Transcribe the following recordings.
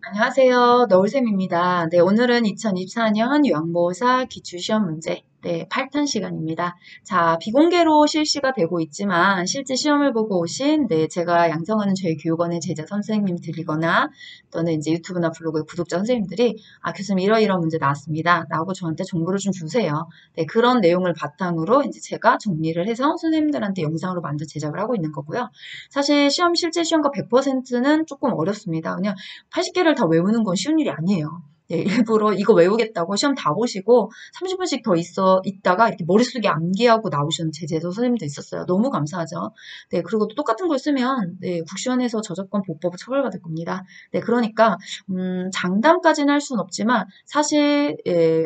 안녕하세요. 너울쌤입니다. 네, 오늘은 2024년 요양보호사 기출시험 문제, 8탄 시간입니다. 자, 비공개로 실시가 되고 있지만 실제 시험을 보고 오신, 제가 양성하는 저희 교육원의 제자 선생님들이거나 또는 이제 유튜브나 블로그 구독자 선생님들이 교수님 이러이러한 문제 나왔습니다. 라고 저한테 정보를 좀 주세요. 네, 그런 내용을 바탕으로 이제 제가 정리를 해서 선생님들한테 영상으로 만들어 제작을 하고 있는 거고요. 사실 실제 시험과 100%는 조금 어렵습니다. 그냥 80개를 다 외우는 건 쉬운 일이 아니에요. 네, 일부러 이거 외우겠다고 시험 다 보시고 30분씩 더 있다가 이렇게 머릿속에 암기하고 나오시는 제자 선생님도 있었어요. 너무 감사하죠. 네, 그리고 또 똑같은 걸 쓰면, 국시원에서 저작권 보호법 처벌받을 겁니다. 네, 그러니까, 장담까지는 할 수는 없지만, 사실,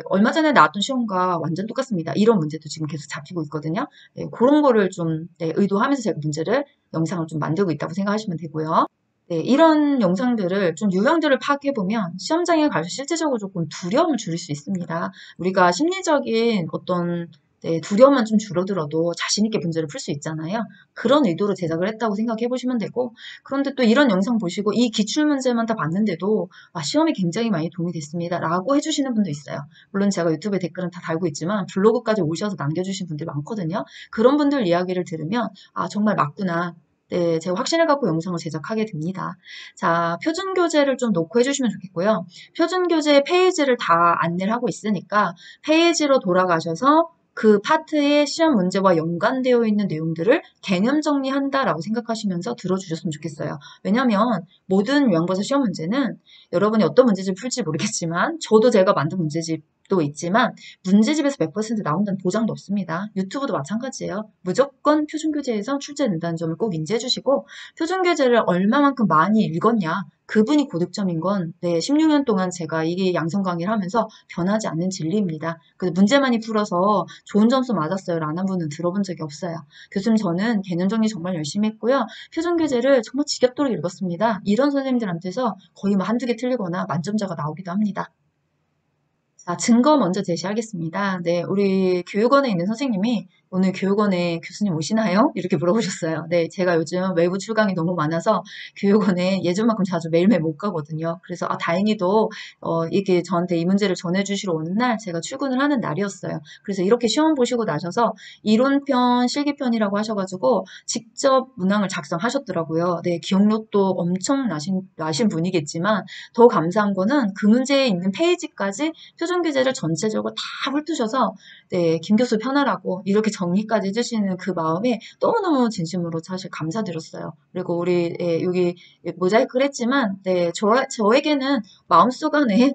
얼마 전에 나왔던 시험과 완전 똑같습니다. 이런 문제도 지금 계속 잡히고 있거든요. 네, 그런 거를 좀, 의도하면서 제가 영상을 좀 만들고 있다고 생각하시면 되고요. 네, 이런 영상들을 좀 유형들을 파악해보면 시험장에 가서 실제적으로 조금 두려움을 줄일 수 있습니다. 우리가 심리적인 어떤 두려움만 좀 줄어들어도 자신 있게 문제를 풀 수 있잖아요. 그런 의도로 제작을 했다고 생각해 보시면 되고, 그런데 또 이런 영상 보시고 이 기출 문제만 다 봤는데도 시험에 굉장히 많이 도움이 됐습니다. 라고 해주시는 분도 있어요. 물론 제가 유튜브에 댓글은 다 달고 있지만 블로그까지 오셔서 남겨주신 분들이 많거든요. 그런 분들 이야기를 들으면 정말 맞구나. 네, 제가 확신을 갖고 영상을 제작하게 됩니다. 자, 표준 교재를 좀 놓고 해주시면 좋겠고요. 표준 교재 페이지를 다 안내를 하고 있으니까 페이지로 돌아가셔서 그 파트의 시험 문제와 연관되어 있는 내용들을 개념 정리한다라고 생각하시면서 들어주셨으면 좋겠어요. 왜냐하면 모든 요양보사 시험 문제는 여러분이 어떤 문제집을 풀지 모르겠지만 저도 제가 만든 문제집도 있지만 문제집에서 100% 나온다는 보장도 없습니다. 유튜브도 마찬가지예요. 무조건 표준교재에서 출제된다는 점을 꼭 인지해 주시고 표준교재를 얼마만큼 많이 읽었냐 그분이 고득점인 건 16년 동안 제가 이 양성 강의를 하면서 변하지 않는 진리입니다. 그래서 문제 많이 풀어서 좋은 점수 맞았어요 라는 분은 들어본 적이 없어요. 교수님 저는 개념 정리 정말 열심히 했고요. 표준교재를 정말 지겹도록 읽었습니다. 이런 선생님들한테서 거의 뭐 한두 개 틀리거나 만점자가 나오기도 합니다. 자, 증거 먼저 제시하겠습니다. 네, 우리 교육원에 있는 선생님이 오늘 교육원에 교수님 오시나요? 이렇게 물어보셨어요. 네, 제가 요즘 외부 출강이 너무 많아서 교육원에 예전만큼 자주 매일매일 못 가거든요. 그래서 다행히도 이게 저한테 이 문제를 전해주시러 오는 날 제가 출근을 하는 날이었어요. 그래서 이렇게 시험 보시고 나셔서 이론편, 실기편이라고 하셔가지고 직접 문항을 작성하셨더라고요. 네, 기억력도 엄청 나신 분이겠지만 더 감사한 거는 그 문제에 있는 페이지까지 표준 교재를 전체적으로 다 훑으셔서 김 교수 편하라고 이렇게 정리까지 해주시는 그 마음에 너무너무 진심으로 사실 감사드렸어요. 그리고 우리 여기 모자이크를 했지만 저에게는 마음속 안에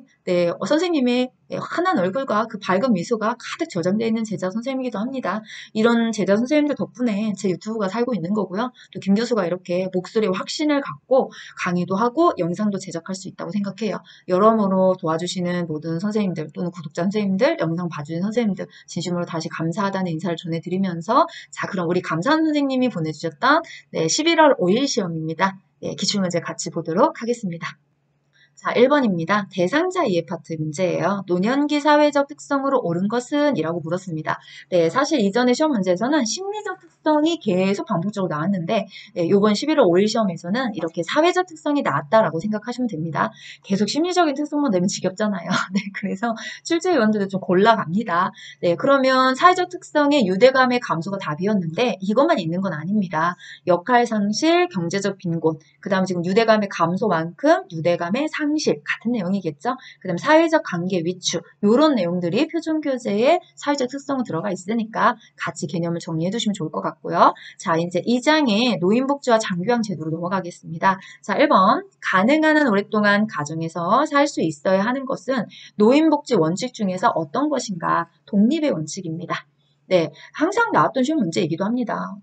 선생님의 환한 얼굴과 그 밝은 미소가 가득 저장되어 있는 제자 선생님이기도 합니다. 이런 제자 선생님들 덕분에 제 유튜브가 살고 있는 거고요. 또 김 교수가 이렇게 목소리에 확신을 갖고 강의도 하고 영상도 제작할 수 있다고 생각해요. 여러모로 도와주시는 모든 선생님들 또는 구독자 선생님들, 영상 봐주신 선생님들 진심으로 다시 감사하다는 인사를 전해드리면서 자 그럼 우리 감사한 선생님이 보내주셨던 11월 5일 시험입니다. 기출문제 같이 보도록 하겠습니다. 자, 1번입니다. 대상자 이해 파트 문제예요. 노년기 사회적 특성으로 옳은 것은? 이라고 물었습니다. 네, 사실 이전의 시험 문제에서는 심리적 특성이 계속 반복적으로 나왔는데 이번 11월 5일 시험에서는 이렇게 사회적 특성이 나왔다라고 생각하시면 됩니다. 계속 심리적인 특성만 내면 지겹잖아요. 네, 그래서 출제위원들도 좀 골라갑니다. 네, 그러면 사회적 특성의 유대감의 감소가 답이었는데 이것만 있는 건 아닙니다. 역할 상실, 경제적 빈곤, 그 다음 지금 유대감의 감소만큼 유대감의 상실 같은 내용이겠죠. 그 다음 사회적 관계 위축 이런 내용들이 표준교재에 사회적 특성으로 들어가 있으니까 같이 개념을 정리해 두시면 좋을 것 같고요. 자 이제 2장의 노인복지와 장교양 제도로 넘어가겠습니다. 자 1번 가능한 한 오랫동안 가정에서 살 수 있어야 하는 것은 노인복지 원칙 중에서 어떤 것인가? 독립의 원칙입니다. 네, 항상 나왔던 쉬운 문제이기도 합니다.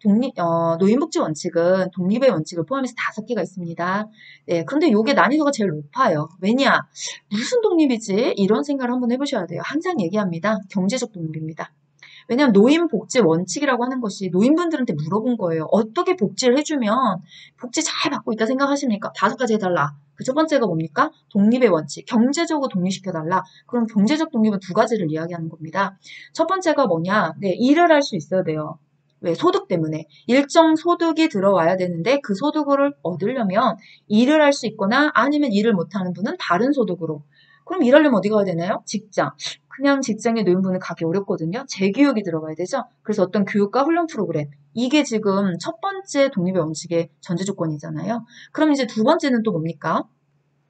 노인복지 원칙은 독립의 원칙을 포함해서 5개가 있습니다. 네, 근데 이게 난이도가 제일 높아요. 왜냐? 무슨 독립이지? 이런 생각을 한번 해보셔야 돼요. 항상 얘기합니다. 경제적 독립입니다. 왜냐하면 노인복지 원칙이라고 하는 것이 노인분들한테 물어본 거예요. 어떻게 복지를 해주면 복지 잘 받고 있다 생각하십니까? 5가지 해달라. 그 첫 번째가 뭡니까? 독립의 원칙. 경제적으로 독립시켜달라. 그럼 경제적 독립은 2가지를 이야기하는 겁니다. 첫 번째가 뭐냐? 네, 일을 할 수 있어야 돼요. 왜? 소득 때문에. 일정 소득이 들어와야 되는데 그 소득을 얻으려면 일을 할 수 있거나 아니면 일을 못하는 분은 다른 소득으로. 그럼 일하려면 어디 가야 되나요? 직장. 그냥 직장에 노인분은 가기 어렵거든요. 재교육이 들어가야 되죠. 그래서 어떤 교육과 훈련 프로그램. 이게 지금 첫 번째 독립의 원칙의 전제 조건이잖아요. 그럼 이제 두 번째는 또 뭡니까?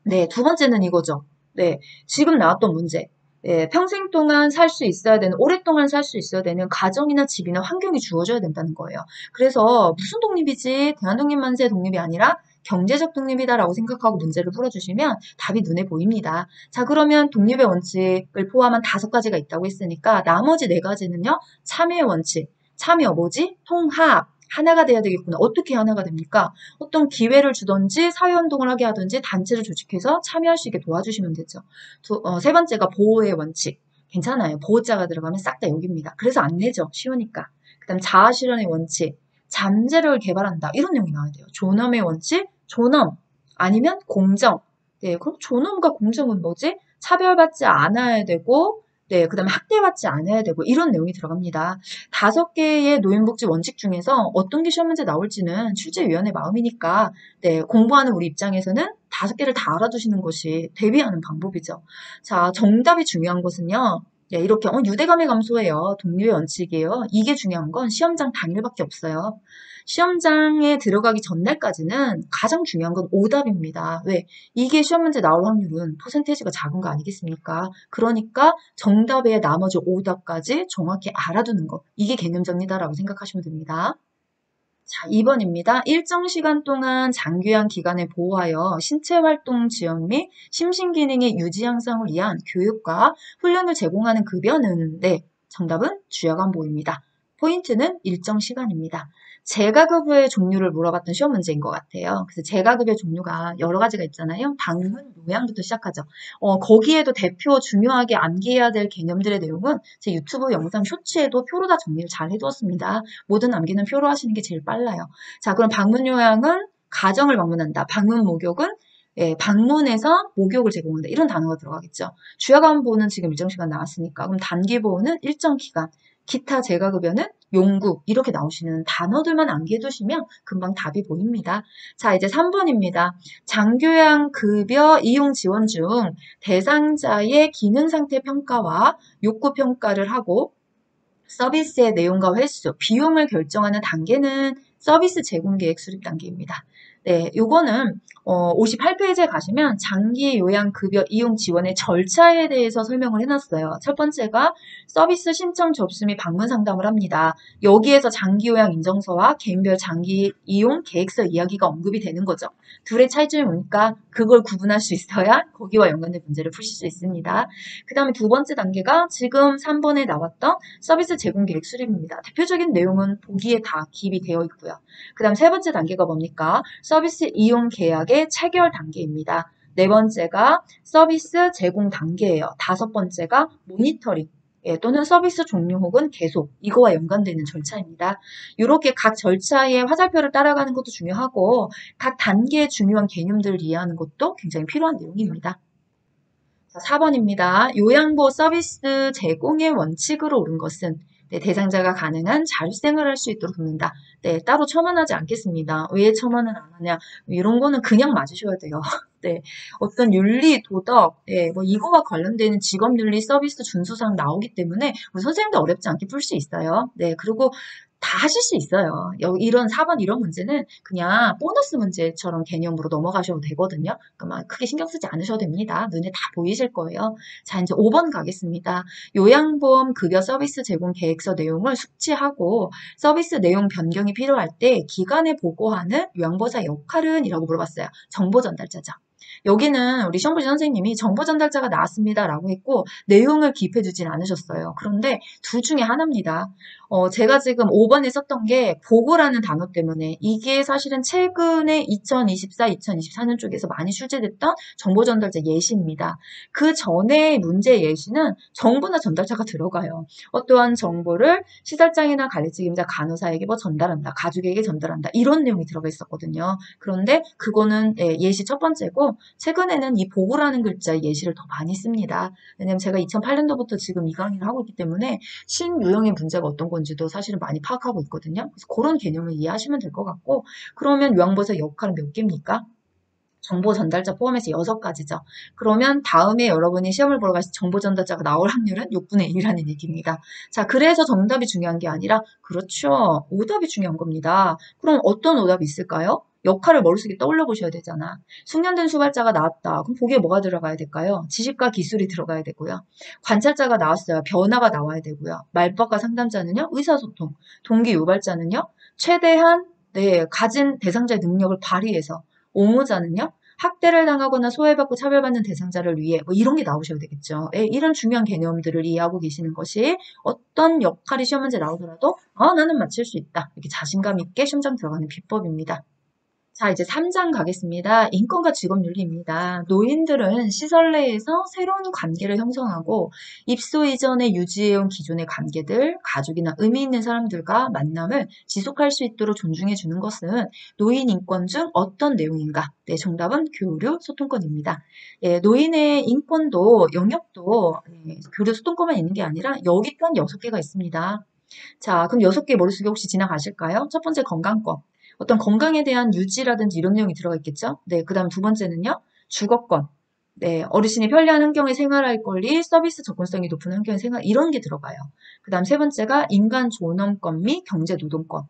네, 두 번째는 이거죠. 네, 지금 나왔던 문제. 예, 평생 동안 살 수 있어야 되는, 오랫동안 살 수 있어야 되는 가정이나 집이나 환경이 주어져야 된다는 거예요. 그래서 무슨 독립이지? 대한독립 만세 독립이 아니라 경제적 독립이다라고 생각하고 문제를 풀어주시면 답이 눈에 보입니다. 자, 그러면 독립의 원칙을 포함한 5가지가 있다고 했으니까 나머지 4가지는요, 참여의 원칙. 참여 뭐지? 통합. 하나가 돼야 되겠구나. 어떻게 하나가 됩니까? 어떤 기회를 주든지 사회운동을 하게 하든지 단체를 조직해서 참여할 수 있게 도와주시면 되죠. 세 번째가 보호의 원칙. 괜찮아요. 보호자가 들어가면 싹 다 여기입니다. 그래서 안 내죠. 쉬우니까. 그 다음 자아실현의 원칙. 잠재력을 개발한다. 이런 내용이 나와야 돼요. 존엄의 원칙, 존엄. 아니면 공정. 네, 그럼 존엄과 공정은 뭐지? 차별받지 않아야 되고, 네, 그 다음에 학대받지 않아야 되고, 이런 내용이 들어갑니다. 5개의 노인복지 원칙 중에서 어떤 게 시험 문제 나올지는 출제위원회 마음이니까, 네, 공부하는 우리 입장에서는 5개를 다 알아두시는 것이 대비하는 방법이죠. 자, 정답이 중요한 것은요. 네, 이렇게 유대감이 감소해요. 독립의 원칙이에요. 이게 중요한 건 시험장 당일밖에 없어요. 시험장에 들어가기 전날까지는 가장 중요한 건 오답입니다. 왜? 이게 시험 문제 나올 확률은 퍼센테이지가 작은 거 아니겠습니까? 그러니까 정답의 나머지 오답까지 정확히 알아두는 거. 이게 개념 정리다라고 생각하시면 됩니다. 자, 2번입니다. 일정 시간 동안 장기간 기간에 보호하여 신체활동 지원 및 심신기능의 유지 향상을 위한 교육과 훈련을 제공하는 급여는 네, 정답은 주야간보호입니다. 포인트는 일정 시간입니다. 재가급여의 종류를 물어봤던 시험 문제인 것 같아요. 그래서 재가급여 종류가 여러 가지가 있잖아요. 방문, 요양부터 시작하죠. 거기에도 대표 중요하게 암기해야 될 개념들의 내용은 제 유튜브 영상 쇼츠에도 표로 다 정리를 잘 해두었습니다. 모든 암기는 표로 하시는 게 제일 빨라요. 자, 그럼 방문 요양은 가정을 방문한다. 방문 목욕은 방문해서 목욕을 제공한다. 이런 단어가 들어가겠죠. 주야간 보호는 지금 일정 시간 나왔으니까. 그럼 단기 보호는 일정 기간. 기타 재가급여는 용구 이렇게 나오시는 단어들만 암기해 두시면 금방 답이 보입니다. 자, 이제 3번입니다. 장교양 급여 이용 지원 중 대상자의 기능 상태 평가와 욕구 평가를 하고 서비스의 내용과 횟수, 비용을 결정하는 단계는 서비스 제공 계획 수립 단계입니다. 네, 요거는 58페이지에 가시면 장기 요양 급여 이용 지원의 절차에 대해서 설명을 해놨어요. 첫 번째가 서비스 신청 접수 및 방문 상담을 합니다. 여기에서 장기 요양 인정서와 개인별 장기 이용 계획서 이야기가 언급이 되는 거죠. 둘의 차이점이 뭐니까 그걸 구분할 수 있어야 거기와 연관된 문제를 푸실 수 있습니다. 그 다음에 두 번째 단계가 지금 3번에 나왔던 서비스 제공 계획 수립입니다. 대표적인 내용은 보기에 다 기입이 되어 있고요. 그 다음 세 번째 단계가 뭡니까? 서비스 이용 계약의 체결 단계입니다. 네 번째가 서비스 제공 단계예요. 다섯 번째가 모니터링. 또는 서비스 종료 혹은 계속 이거와 연관되는 절차입니다. 이렇게 각 절차의 화살표를 따라가는 것도 중요하고 각 단계의 중요한 개념들을 이해하는 것도 굉장히 필요한 내용입니다. 자, 4번입니다. 요양보호 서비스 제공의 원칙으로 옳은 것은 네, 대상자가 가능한 자율생활을 할 수 있도록 돕는다. 네, 따로 첨언하지 않겠습니다. 왜 첨언을 안 하냐? 이런 거는 그냥 맞으셔야 돼요. 네, 어떤 윤리, 도덕, 뭐 이거와 관련되는 직업윤리 서비스 준수사항 나오기 때문에 우리 선생님도 어렵지 않게 풀 수 있어요. 네, 그리고 다 하실 수 있어요. 이런 4번 이런 문제는 그냥 보너스 문제처럼 개념으로 넘어가셔도 되거든요. 그러니까 크게 신경 쓰지 않으셔도 됩니다. 눈에 다 보이실 거예요. 자, 이제 5번 가겠습니다. 요양보험 급여 서비스 제공 계획서 내용을 숙지하고 서비스 내용 변경이 필요할 때 기관에 보고하는 요양보호사 역할은? 이라고 물어봤어요. 정보 전달자죠. 여기는 우리 시험 보신 선생님이 정보 전달자가 나왔습니다라고 했고 내용을 기입해 주진 않으셨어요. 그런데 둘 중에 하나입니다. 제가 지금 5번에 썼던 게 보고라는 단어 때문에 이게 사실은 최근에 2024, 2024년 쪽에서 많이 출제됐던 정보 전달자 예시입니다. 그 전에 문제 예시는 정보나 전달자가 들어가요. 어떠한 정보를 시설장이나 관리책임자 간호사에게 뭐 전달한다, 가족에게 전달한다 이런 내용이 들어가 있었거든요. 그런데 그거는 예시 첫 번째고 최근에는 이 보고라는 글자의 예시를 더 많이 씁니다. 왜냐면 제가 2008년도부터 지금 이 강의를 하고 있기 때문에 신유형의 문제가 어떤 건지도 사실은 많이 파악하고 있거든요. 그래서 그런 개념을 이해하시면 될 것 같고, 그러면 요양보호사 역할은 몇 개입니까? 정보 전달자 포함해서 6가지죠. 그러면 다음에 여러분이 시험을 보러 가실 정보 전달자가 나올 확률은 6분의 1이라는 얘기입니다. 자, 그래서 정답이 중요한 게 아니라, 그렇죠. 오답이 중요한 겁니다. 그럼 어떤 오답이 있을까요? 역할을 머릿속에 떠올려 보셔야 되잖아. 숙련된 수발자가 나왔다. 그럼 거기에 뭐가 들어가야 될까요? 지식과 기술이 들어가야 되고요. 관찰자가 나왔어요. 변화가 나와야 되고요. 말법과 상담자는요? 의사소통. 동기 유발자는요? 최대한 가진 대상자의 능력을 발휘해서. 옹호자는요? 학대를 당하거나 소외받고 차별받는 대상자를 위해 뭐 이런 게 나오셔야 되겠죠. 예, 이런 중요한 개념들을 이해하고 계시는 것이 어떤 역할이 시험 문제 나오더라도 나는 맞출 수 있다. 이렇게 자신감 있게 시험장 들어가는 비법입니다. 자, 이제 3장 가겠습니다. 인권과 직업윤리입니다. 노인들은 시설 내에서 새로운 관계를 형성하고 입소 이전에 유지해온 기존의 관계들, 가족이나 의미 있는 사람들과 만남을 지속할 수 있도록 존중해 주는 것은 노인 인권 중 어떤 내용인가? 네, 정답은 교류 소통권입니다. 예, 노인의 인권도 영역도 교류 소통권만 있는 게 아니라 여기 또한 6개가 있습니다. 자, 그럼 6개 머릿속에 혹시 지나가실까요? 첫 번째 건강권. 어떤 건강에 대한 유지라든지 이런 내용이 들어가 있겠죠? 네, 그 다음 두 번째는요, 주거권. 네, 어르신이 편리한 환경에 생활할 권리, 서비스 접근성이 높은 환경에 이런 게 들어가요. 그 다음 세 번째가 인간 존엄권 및 경제 노동권.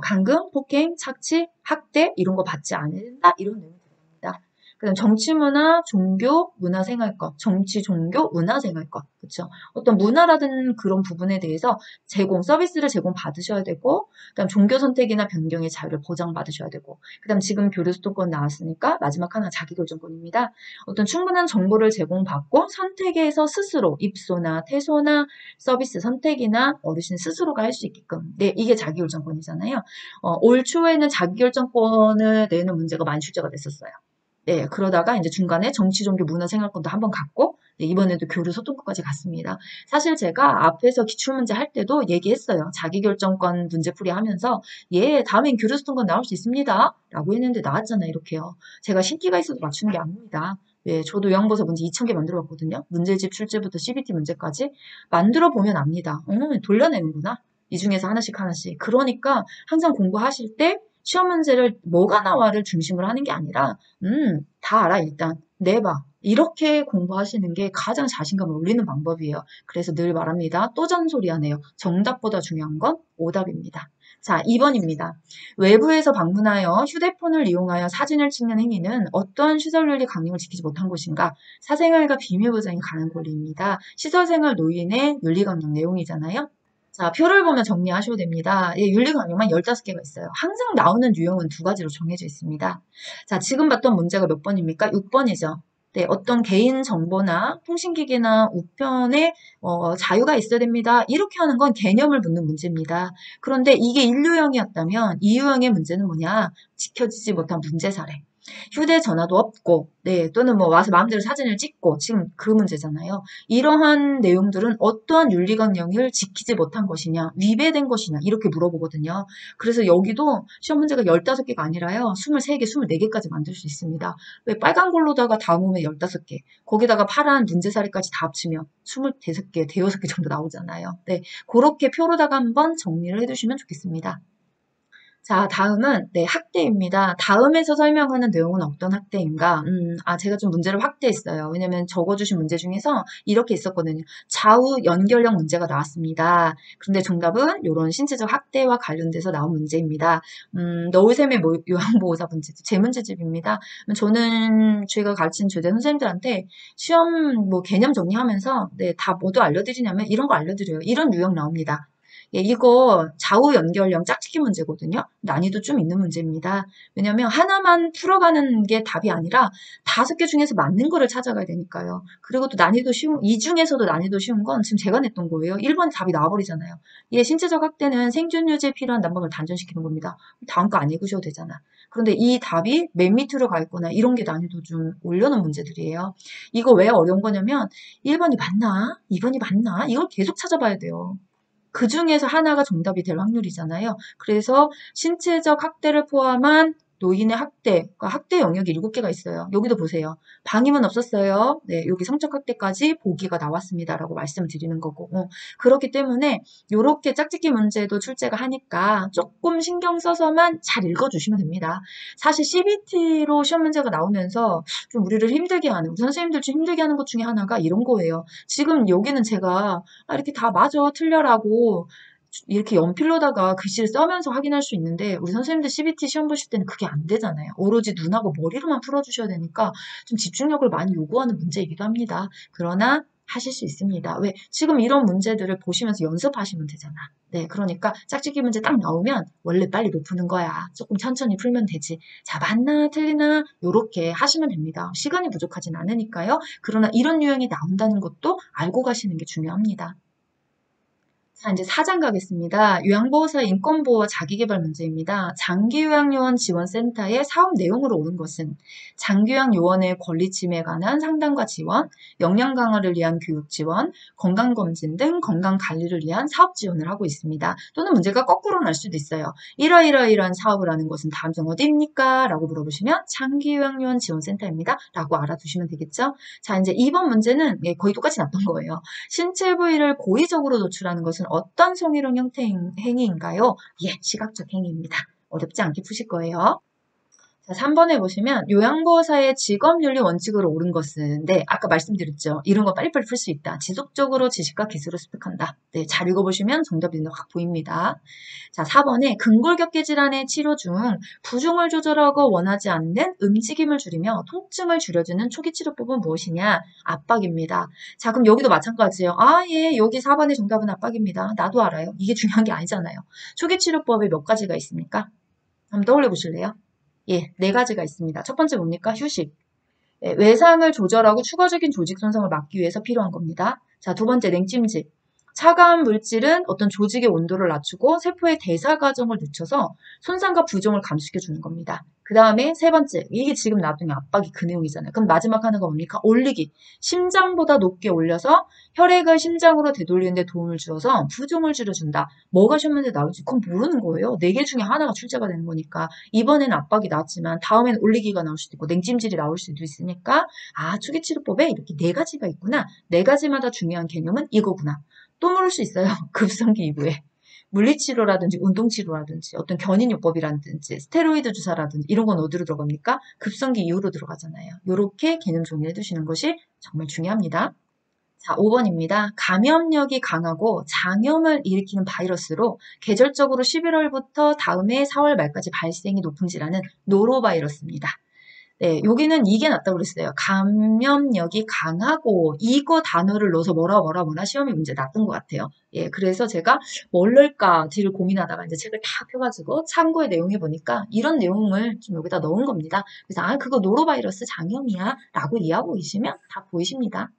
감금, 폭행, 착취, 학대, 이런 거 받지 않는다. 이런 내용이 들어갑니다. 그다음 정치, 문화, 종교, 문화, 생활권, 정치, 종교, 문화, 생활권, 그렇죠? 어떤 문화라든 그런 부분에 대해서 서비스를 제공받으셔야 되고, 그다음 종교 선택이나 변경의 자유를 보장받으셔야 되고, 그다음 지금 교류소통권 나왔으니까 마지막 하나 자기결정권입니다. 어떤 충분한 정보를 제공받고 선택에서 스스로 입소나 퇴소나 서비스 선택이나 어르신 스스로가 할 수 있게끔, 네, 이게 자기결정권이잖아요. 올 초에는 자기결정권을 내는 문제가 많이 출제가 됐었어요. 네, 그러다가 이제 중간에 정치, 종교, 문화, 생활권도 한번 갔고, 네, 이번에도 교류 소통권까지 갔습니다. 사실 제가 앞에서 기출문제 할 때도 얘기했어요. 자기결정권 문제풀이 하면서, 다음엔 교류 소통권 나올 수 있습니다. 라고 했는데 나왔잖아요, 이렇게요. 제가 신기가 있어도 맞추는 게 아닙니다. 네, 저도 요양보호사 문제 2,000개 만들어 봤거든요. 문제집 출제부터 CBT 문제까지. 만들어 보면 압니다. 돌려내는구나. 이 중에서 하나씩 하나씩. 그러니까 항상 공부하실 때 시험 문제를 뭐가 나와를 중심으로 하는 게 아니라 다 알아 일단 내봐 이렇게 공부하시는 게 가장 자신감을 올리는 방법이에요. 그래서 늘 말합니다. 또 잔소리하네요. 정답보다 중요한 건 오답입니다. 자, 2번입니다. 외부에서 방문하여 휴대폰을 이용하여 사진을 찍는 행위는 어떠한 시설윤리 강령을 지키지 못한 것인가? 사생활과 비밀 보장이 가는 권리입니다. 시설생활 노인의 윤리 강령 내용이잖아요. 자, 표를 보면 정리하셔도 됩니다. 예, 윤리 강령만 15개가 있어요. 항상 나오는 유형은 2가지로 정해져 있습니다. 자, 지금 봤던 문제가 몇 번입니까? 6번이죠. 네, 어떤 개인 정보나 통신기기나 우편에 자유가 있어야 됩니다. 이렇게 하는 건 개념을 묻는 문제입니다. 그런데 이게 1유형이었다면 2유형의 문제는 뭐냐? 지켜지지 못한 문제 사례. 휴대전화도 없고, 네, 또는 뭐 와서 마음대로 사진을 찍고, 지금 그 문제잖아요. 이러한 내용들은 어떠한 윤리강령을 지키지 못한 것이냐, 위배된 것이냐, 이렇게 물어보거든요. 그래서 여기도 시험 문제가 15개가 아니라요, 23개, 24개까지 만들 수 있습니다. 왜 빨간 걸로다가 담으면 15개, 거기다가 파란 문제사리까지 다 합치면 25개, 대여섯 개 정도 나오잖아요. 네, 그렇게 표로다가 한번 정리를 해두시면 좋겠습니다. 자, 다음은 학대입니다. 다음에서 설명하는 내용은 어떤 학대인가? 제가 좀 문제를 확대했어요. 왜냐면 적어주신 문제 중에서 이렇게 있었거든요. 좌우 연결력 문제가 나왔습니다. 그런데 정답은 이런 신체적 학대와 관련돼서 나온 문제입니다. 너울샘의 요양보호사 문제, 제 문제집입니다. 저는 제가 가르치는 교대 선생님들한테 시험 개념 정리하면서 다 모두 알려드리냐면 이런 거 알려드려요. 이런 유형 나옵니다. 예, 이거 좌우 연결형 짝짓기 문제거든요. 난이도 좀 있는 문제입니다. 왜냐면 하나만 풀어가는 게 답이 아니라 5개 중에서 맞는 거를 찾아가야 되니까요. 그리고 또 난이도 쉬운, 이 중에서도 난이도 쉬운 건 지금 제가 냈던 거예요. 1번 답이 나와버리잖아요. 예, 신체적 학대는 생존 유지에 필요한 난방을 단전시키는 겁니다. 다음 거 안 읽으셔도 되잖아. 그런데 이 답이 맨 밑으로 가 있거나 이런 게 난이도 좀 올려놓은 문제들이에요. 이거 왜 어려운 거냐면 1번이 맞나? 2번이 맞나? 이걸 계속 찾아봐야 돼요. 그 중에서 하나가 정답이 될 확률이잖아요. 그래서 신체적 학대를 포함한 노인의 학대, 그러니까 학대 영역이 7개가 있어요. 여기도 보세요. 방임은 없었어요. 네, 여기 성적 학대까지 보기가 나왔습니다라고 말씀을 드리는 거고. 그렇기 때문에 이렇게 짝짓기 문제도 출제가 하니까 조금 신경 써서만 잘 읽어주시면 됩니다. 사실 CBT로 시험 문제가 나오면서 좀 우리를 힘들게 하는, 우리 선생님들 좀 힘들게 하는 것 중에 하나가 이런 거예요. 지금 여기는 제가 이렇게 다 맞아, 틀려라고 이렇게 연필로다가 글씨를 써면서 확인할 수 있는데 우리 선생님들 CBT 시험 보실 때는 그게 안 되잖아요. 오로지 눈하고 머리로만 풀어주셔야 되니까 좀 집중력을 많이 요구하는 문제이기도 합니다. 그러나 하실 수 있습니다. 왜? 지금 이런 문제들을 보시면서 연습하시면 되잖아. 네, 그러니까 짝짓기 문제 딱 나오면 원래 빨리 못 푸는 거야. 조금 천천히 풀면 되지. 자, 맞나 틀리나 요렇게 하시면 됩니다. 시간이 부족하진 않으니까요. 그러나 이런 유형이 나온다는 것도 알고 가시는 게 중요합니다. 자, 이제 4장 가겠습니다. 요양보호사 인권보호와 자기계발 문제입니다. 장기요양요원 지원센터의 사업 내용으로 옳은 것은 장기요양요원의 권리 침해에 관한 상담과 지원, 역량 강화를 위한 교육 지원, 건강검진 등 건강관리를 위한 사업 지원을 하고 있습니다. 또는 문제가 거꾸로 날 수도 있어요. 이러이러이러한 사업을 하는 것은 다음 중 어디입니까? 라고 물어보시면 장기요양요원 지원센터입니다. 라고 알아두시면 되겠죠? 자, 이제 2번 문제는 거의 똑같이 났던 거예요. 신체 부위를 고의적으로 노출하는 것은 어떤 성희롱 형태 행위인가요? 예, 시각적 행위입니다. 어렵지 않게 푸실 거예요. 자, 3번에 보시면 요양보호사의 직업윤리 원칙으로 옳은 것은 네, 아까 말씀드렸죠. 이런 거 빨리빨리 풀 수 있다. 지속적으로 지식과 기술을 습득한다. 네, 잘 읽어보시면 정답이 확 보입니다. 자, 4번에 근골격계 질환의 치료 중 부종을 조절하고 원하지 않는 움직임을 줄이며 통증을 줄여주는 초기 치료법은 무엇이냐? 압박입니다. 자, 그럼 여기도 마찬가지예요. 아, 예, 여기 4번의 정답은 압박입니다. 나도 알아요. 이게 중요한 게 아니잖아요. 초기 치료법에 몇 가지가 있습니까? 한번 떠올려 보실래요? 예, 4가지가 있습니다. 첫 번째 뭡니까? 휴식. 예, 외상을 조절하고 추가적인 조직 손상을 막기 위해서 필요한 겁니다. 자, 두 번째 냉찜질. 차가운 물질은 어떤 조직의 온도를 낮추고 세포의 대사 과정을 늦춰서 손상과 부종을 감소시켜 주는 겁니다. 그 다음에 세 번째, 이게 지금 나중에 압박이 그 내용이잖아요. 그럼 마지막 하나가 뭡니까? 올리기. 심장보다 높게 올려서 혈액을 심장으로 되돌리는 데 도움을 주어서 부종을 줄여준다. 뭐가 시험 문제 나올지 그건 모르는 거예요. 4개 중에 하나가 출제가 되는 거니까. 이번에는 압박이 나왔지만 다음에는 올리기가 나올 수도 있고 냉찜질이 나올 수도 있으니까 아, 초기치료법에 이렇게 4가지가 있구나. 4가지마다 중요한 개념은 이거구나. 또 모를 수 있어요. 급성기 이후에. 물리치료라든지 운동치료라든지 어떤 견인요법이라든지 스테로이드 주사라든지 이런 건 어디로 들어갑니까? 급성기 이후로 들어가잖아요. 이렇게 개념 정리해 두시는 것이 정말 중요합니다. 자, 5번입니다. 감염력이 강하고 장염을 일으키는 바이러스로 계절적으로 11월부터 다음해 4월 말까지 발생이 높은 질환은 노로바이러스입니다. 네, 여기는 이게 낫다고 그랬어요. 감염력이 강하고 이거 단어를 넣어서 뭐라 시험에 문제 났던 것 같아요. 예, 그래서 제가 뭘 넣을까 뒤를 고민하다가 이제 책을 다 펴가지고 참고의 내용해 보니까 이런 내용을 좀 여기다 넣은 겁니다. 그래서 아, 그거 노로바이러스 장염이야 라고 이해하고 계시면 다 보이십니다.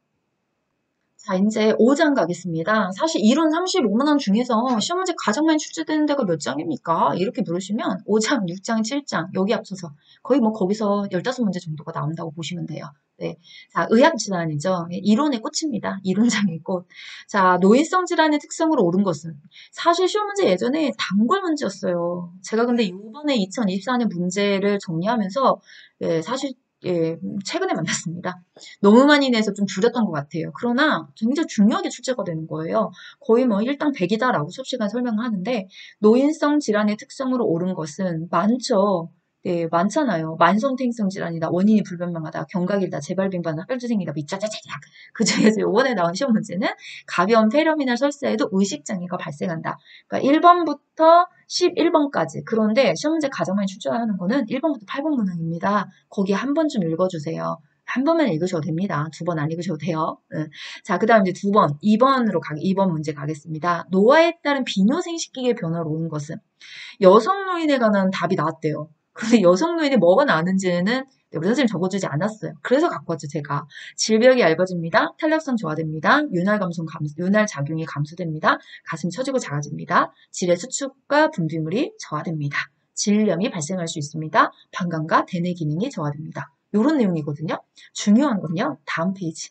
자, 이제 5장 가겠습니다. 사실 이론 35만 원 중에서 시험 문제 가장 많이 출제되는 데가 몇 장입니까? 이렇게 물으시면 5장, 6장, 7장 여기 합쳐서 거의 뭐 거기서 15문제 정도가 나온다고 보시면 돼요. 네. 자, 의학 질환이죠. 이론의 꽃입니다. 이론장의 꽃. 자, 노인성 질환의 특성으로 옳은 것은 사실 시험 문제 예전에 단골 문제였어요. 제가 근데 이번에 2024년 문제를 정리하면서 사실 최근에 만났습니다. 너무 많이 내서 좀 줄였던 것 같아요. 그러나 굉장히 중요하게 출제가 되는 거예요. 거의 뭐 일당 100이다라고 수업시간 설명하는데 노인성 질환의 특성으로 옳은 것은 많죠. 네, 많잖아요. 만성퇴행성 질환이다, 원인이 불분명하다, 경각이다, 재발빙반이다, 혈주생이다, 미짜짜짜작. 그 중에서 이번에 나온 시험 문제는 가벼운 폐렴이나 설사에도 의식장애가 발생한다. 그러니까 1번부터 11번까지. 그런데 시험 문제 가장 많이 출제하는 거는 1번부터 8번 문항입니다. 거기 한 번 좀 읽어주세요. 한 번만 읽으셔도 됩니다. 2번 안 읽으셔도 돼요. 응. 자, 그 다음 이제 2번, 2번 문제 가겠습니다. 노화에 따른 비뇨 생식기계 변화로 오는 것은 여성 노인에 관한 답이 나왔대요. 그런데 여성 노인이 뭐가 나는지는 우리 선생님 적어주지 않았어요. 그래서 갖고 왔죠, 제가. 질벽이 얇아집니다. 탄력성 저하됩니다. 윤활 작용이 감소됩니다. 가슴이 처지고 작아집니다. 질의 수축과 분비물이 저하됩니다. 질염이 발생할 수 있습니다. 방광과 대뇌 기능이 저하됩니다. 이런 내용이거든요. 중요한 건요. 다음 페이지.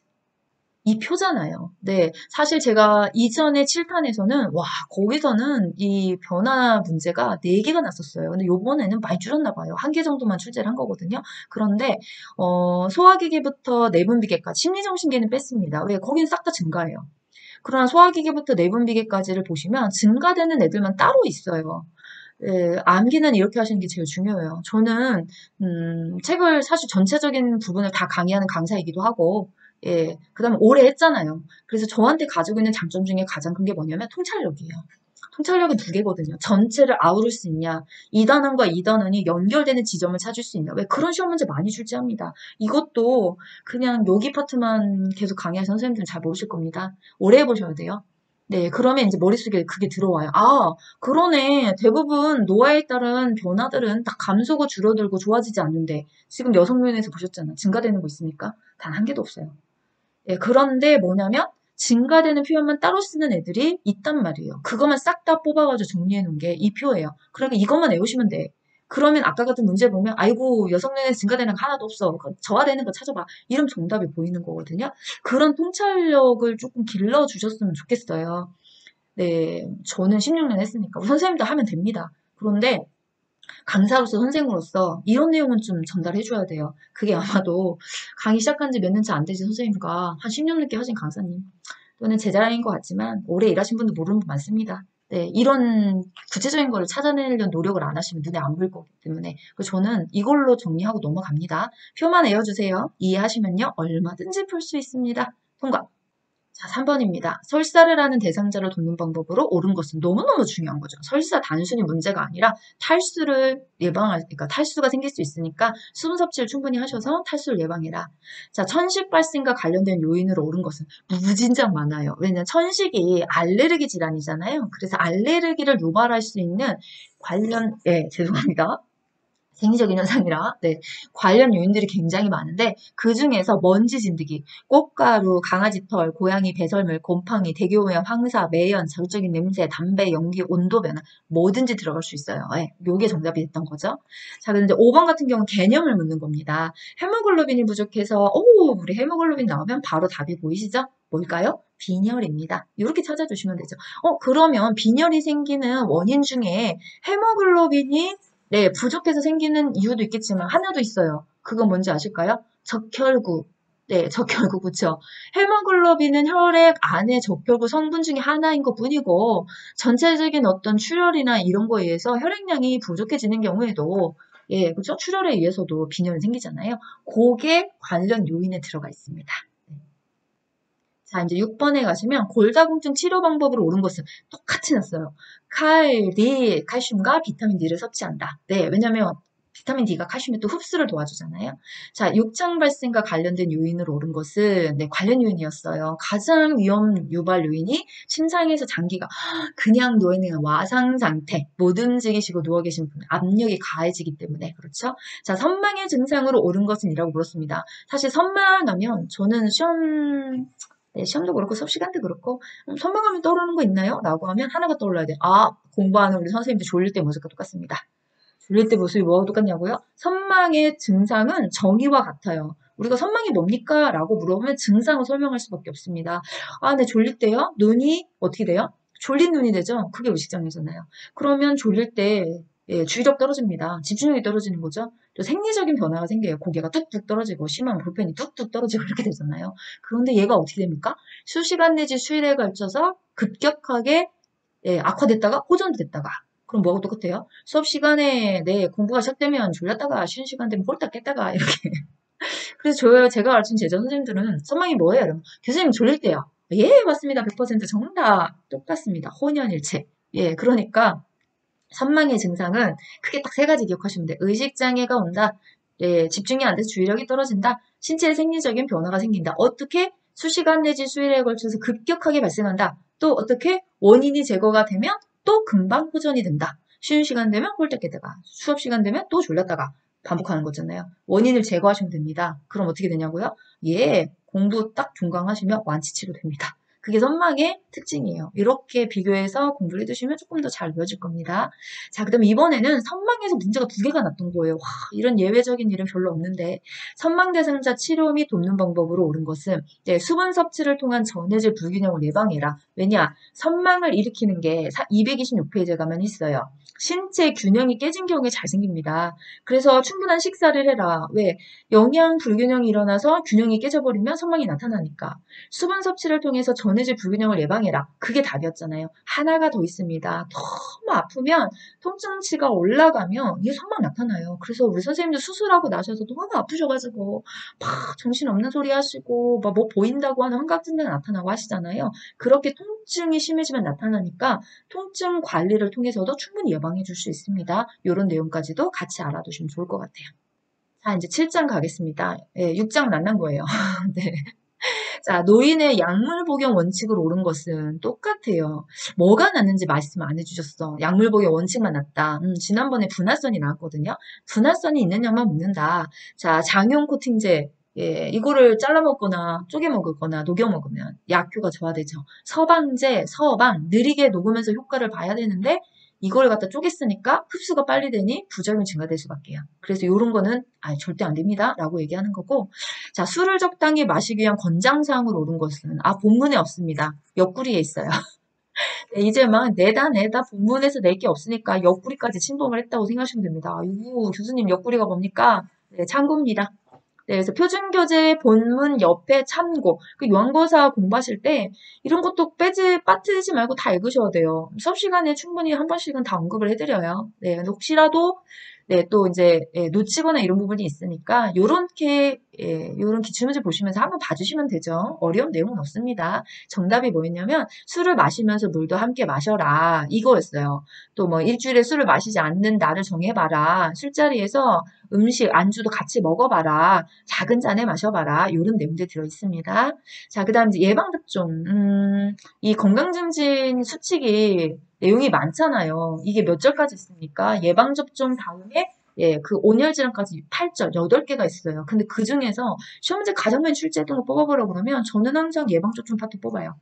이 표잖아요. 네, 사실 제가 이전에 7탄에서는 와 거기서는 이 변화 문제가 4개가 났었어요. 근데 요번에는 많이 줄었나 봐요. 1개 정도만 출제를 한 거거든요. 그런데 소화기계부터 내분비계까지 심리정신계는 뺐습니다. 왜? 거긴 싹 다 증가해요. 그러나 소화기계부터 내분비계까지를 보시면 증가되는 애들만 따로 있어요. 예, 암기는 이렇게 하시는 게 제일 중요해요. 저는 책을 사실 전체적인 부분을 다 강의하는 강사이기도 하고, 예, 그다음에 오래 했잖아요. 그래서 저한테 가지고 있는 장점 중에 가장 큰 게 뭐냐면 통찰력이에요. 통찰력이 2개거든요. 전체를 아우를 수 있냐, 이 단원과 이 단원이 연결되는 지점을 찾을 수 있냐. 왜 그런 시험 문제 많이 출제합니다. 이것도 그냥 여기 파트만 계속 강의하는 선생님들은 잘 모르실 겁니다. 오래 해보셔야 돼요. 네, 그러면 이제 머릿속에 그게 들어와요. 아, 그러네. 대부분 노화에 따른 변화들은 다 감소고 줄어들고 좋아지지 않는데 지금 여성면에서 보셨잖아. 증가되는 거 있습니까? 단 1개도 없어요. 예, 그런데 뭐냐면 증가되는 표현만 따로 쓰는 애들이 있단 말이에요. 그것만 싹 다 뽑아가지고 정리해 놓은 게 이 표예요. 그러니까 이것만 외우시면 돼. 그러면 아까 같은 문제 보면 아이고 여성년에 증가되는 거 하나도 없어. 저하되는 거 찾아봐. 이런 정답이 보이는 거거든요. 그런 통찰력을 조금 길러주셨으면 좋겠어요. 네, 저는 16년 했으니까 우리 선생님도 하면 됩니다. 그런데 강사로서 선생으로서 이런 내용은 좀 전달해 줘야 돼요. 그게 아마도 강의 시작한 지 몇 년차 안 되신 선생님과 한 10년 넘게 하신 강사님 또는 제 자랑인 것 같지만 오래 일하신 분도 모르는 분 많습니다. 네, 이런 구체적인 거를 찾아내려는 노력을 안 하시면 눈에 안 보일 거기 때문에 그래서 저는 이걸로 정리하고 넘어갑니다. 표만 외워주세요. 이해하시면요 얼마든지 풀 수 있습니다. 통과! 자, 3번입니다. 설사를 하는 대상자를 돕는 방법으로 옳은 것은 너무너무 중요한 거죠. 설사 단순히 문제가 아니라 탈수를 그러니까 탈수가 생길 수 있으니까 수분 섭취를 충분히 하셔서 탈수를 예방해라. 자, 천식 발생과 관련된 요인으로 옳은 것은 무진장 많아요. 왜냐면 천식이 알레르기 질환이잖아요. 그래서 알레르기를 유발할 수 있는 죄송합니다. 생리적인 현상이라 관련 요인들이 굉장히 많은데 그 중에서 먼지 진드기, 꽃가루, 강아지 털, 고양이 배설물, 곰팡이, 대기오염, 황사, 매연, 자극적인 냄새, 담배, 연기, 온도 변화 뭐든지 들어갈 수 있어요. 요게 정답이 됐던 거죠. 자, 그런데 5번 같은 경우는 개념을 묻는 겁니다. 헤모글로빈이 부족해서 우리 헤모글로빈 나오면 바로 답이 보이시죠? 뭘까요? 빈혈입니다. 이렇게 찾아주시면 되죠. 그러면 빈혈이 생기는 원인 중에 헤모글로빈이 부족해서 생기는 이유도 있겠지만 하나도 있어요. 그건 뭔지 아실까요? 적혈구. 네, 적혈구, 그쵸. 헤모글로빈은 혈액 안에 적혈구 성분 중에 하나인 것 뿐이고, 전체적인 어떤 출혈이나 이런 거에 의해서 혈액량이 부족해지는 경우에도, 예, 그죠? 출혈에 의해서도 빈혈이 생기잖아요. 그게 관련 요인에 들어가 있습니다. 자, 이제 6번에 가시면 골다공증 치료 방법으로 옳은 것은 똑같이 났어요. 칼슘과 비타민 D를 섭취한다. 네, 왜냐면 비타민 D가 칼슘의 또 흡수를 도와주잖아요. 자, 욕창 발생과 관련된 요인으로 옳은 것은 관련 요인이었어요. 가장 위험 유발 요인이 심장에서 장기가 그냥 누워있는 와상 상태, 못 움직이시고 누워 계신 분, 압력이 가해지기 때문에 그렇죠. 자, 선망의 증상으로 옳은 것은 이라고 물었습니다. 사실 선망하면 저는 시험도 그렇고 수업 시간도 그렇고 선망하면 떠오르는 거 있나요? 라고 하면 하나가 떠올라야 돼요. 공부하는 우리 선생님들 졸릴 때 모습과 똑같습니다. 졸릴 때 모습이 뭐가 똑같냐고요? 선망의 증상은 정의와 같아요. 우리가 선망이 뭡니까? 라고 물어보면 증상을 설명할 수밖에 없습니다. 네, 졸릴 때요? 눈이 어떻게 돼요? 졸린 눈이 되죠? 그게 의식장애잖아요. 그러면 졸릴 때 주의력 떨어집니다. 집중력이 떨어지는 거죠. 또 생리적인 변화가 생겨요. 고개가 뚝뚝 떨어지고 심하면 볼펜이 뚝뚝 떨어지고 이렇게 되잖아요. 그런데 얘가 어떻게 됩니까? 수시간 내지 수일에 걸쳐서 급격하게 악화됐다가 호전됐다가 그럼 뭐하고 똑같아요? 수업 시간에 공부가 시작되면 졸렸다가 쉬는 시간 되면 홀딱 깼다가 이렇게 그래서 제가 가르친 제자 선생님들은 선망이 뭐예요? 여러분? 교수님 졸릴 때요. 예, 맞습니다. 100% 정답 똑같습니다. 혼연일체. 예, 그러니까 선망의 증상은 크게 딱 3가지 기억하시면 돼요. 의식장애가 온다. 예, 집중이 안 돼서 주의력이 떨어진다. 신체 생리적인 변화가 생긴다. 어떻게? 수시간 내지 수일에 걸쳐서 급격하게 발생한다. 또 어떻게? 원인이 제거가 되면 또 금방 호전이 된다. 쉬는 시간 되면 홀딱 깨다가 수업 시간 되면 또 졸렸다가 반복하는 거잖아요. 원인을 제거하시면 됩니다. 그럼 어떻게 되냐고요? 예, 공부 딱 종강하시면 완치 치료됩니다. 그게 선망의 특징이에요. 이렇게 비교해서 공부를 해두시면 조금 더 잘 외워질 겁니다. 자, 그 다음에 이번에는 선망에서 문제가 두 개가 났던 거예요. 와, 이런 예외적인 일은 별로 없는데 선망 대상자 치료 및 돕는 방법으로 옳은 것은 수분 섭취를 통한 전해질 불균형을 예방해라. 왜냐? 선망을 일으키는 게 226페이지에 가면 있어요. 신체 균형이 깨진 경우에 잘 생깁니다. 그래서 충분한 식사를 해라. 왜? 영양 불균형이 일어나서 균형이 깨져버리면 선망이 나타나니까. 수분 섭취를 통해서 전해질 불균형을 예방해라. 그게 답이었잖아요. 하나가 더 있습니다. 너무 아프면 통증치가 올라가면 이게 선망 나타나요. 그래서 우리 선생님도 수술하고 나셔서 너무 아프셔가지고 막 정신없는 소리 하시고 막 뭐 보인다고 하는 환각증세가 나타나고 하시잖아요. 그렇게 통증이 심해지면 나타나니까 통증 관리를 통해서도 충분히 예방해 줄 수 있습니다. 이런 내용까지도 같이 알아두시면 좋을 것 같아요. 자, 이제 7장 가겠습니다. 예, 6장 만난 거예요. 네. 자, 노인의 약물 복용 원칙을 옳은 것은 똑같아요. 뭐가 낫는지 말씀 안 해주셨어. 약물 복용 원칙만 낫다. 지난번에 분할선이 나왔거든요. 분할선이 있는 약만 먹는다. 자, 장용 코팅제. 예, 이거를 잘라 먹거나 쪼개 먹거나 녹여 먹으면 약효가 저하되죠. 서방제, 서방, 느리게 녹으면서 효과를 봐야 되는데 이걸 갖다 쪼개 쓰니까 흡수가 빨리 되니 부작용이 증가될 수밖에요. 그래서 이런 거는 절대 안 됩니다. 라고 얘기하는 거고 자, 술을 적당히 마시기 위한 권장사항으로 옳은 것은 본문에 없습니다. 옆구리에 있어요. 네, 이제 막 내다 본문에서 낼 게 없으니까 옆구리까지 침범을 했다고 생각하시면 됩니다. 아이고 교수님 옆구리가 뭡니까? 네, 참고입니다. 네, 그래서 표준교재 본문 옆에 참고 그 요한고사 공부하실 때 이런 것도 빠뜨리지 말고 다 읽으셔야 돼요. 수업 시간에 충분히 한 번씩은 다 언급을 해드려요. 네, 혹시라도 네, 또 이제 놓치거나 이런 부분이 있으니까 요런 기출문제 보시면서 한번 봐주시면 되죠. 어려운 내용은 없습니다. 정답이 뭐였냐면 술을 마시면서 물도 함께 마셔라 이거였어요. 또 뭐 일주일에 술을 마시지 않는 날을 정해봐라. 술자리에서 음식, 안주도 같이 먹어봐라. 작은 잔에 마셔봐라. 이런 내용들이 들어있습니다. 자, 그 다음 이제 예방접종. 이 건강증진 수칙이 내용이 많잖아요. 이게 몇 절까지 있습니까? 예방접종 다음에 그 온열질환까지 8절, 8개가 있어요. 근데 그 중에서 시험 문제 가장 많이 출제했던 거 뽑아보라고 그러면 저는 항상 예방접종 파트 뽑아요.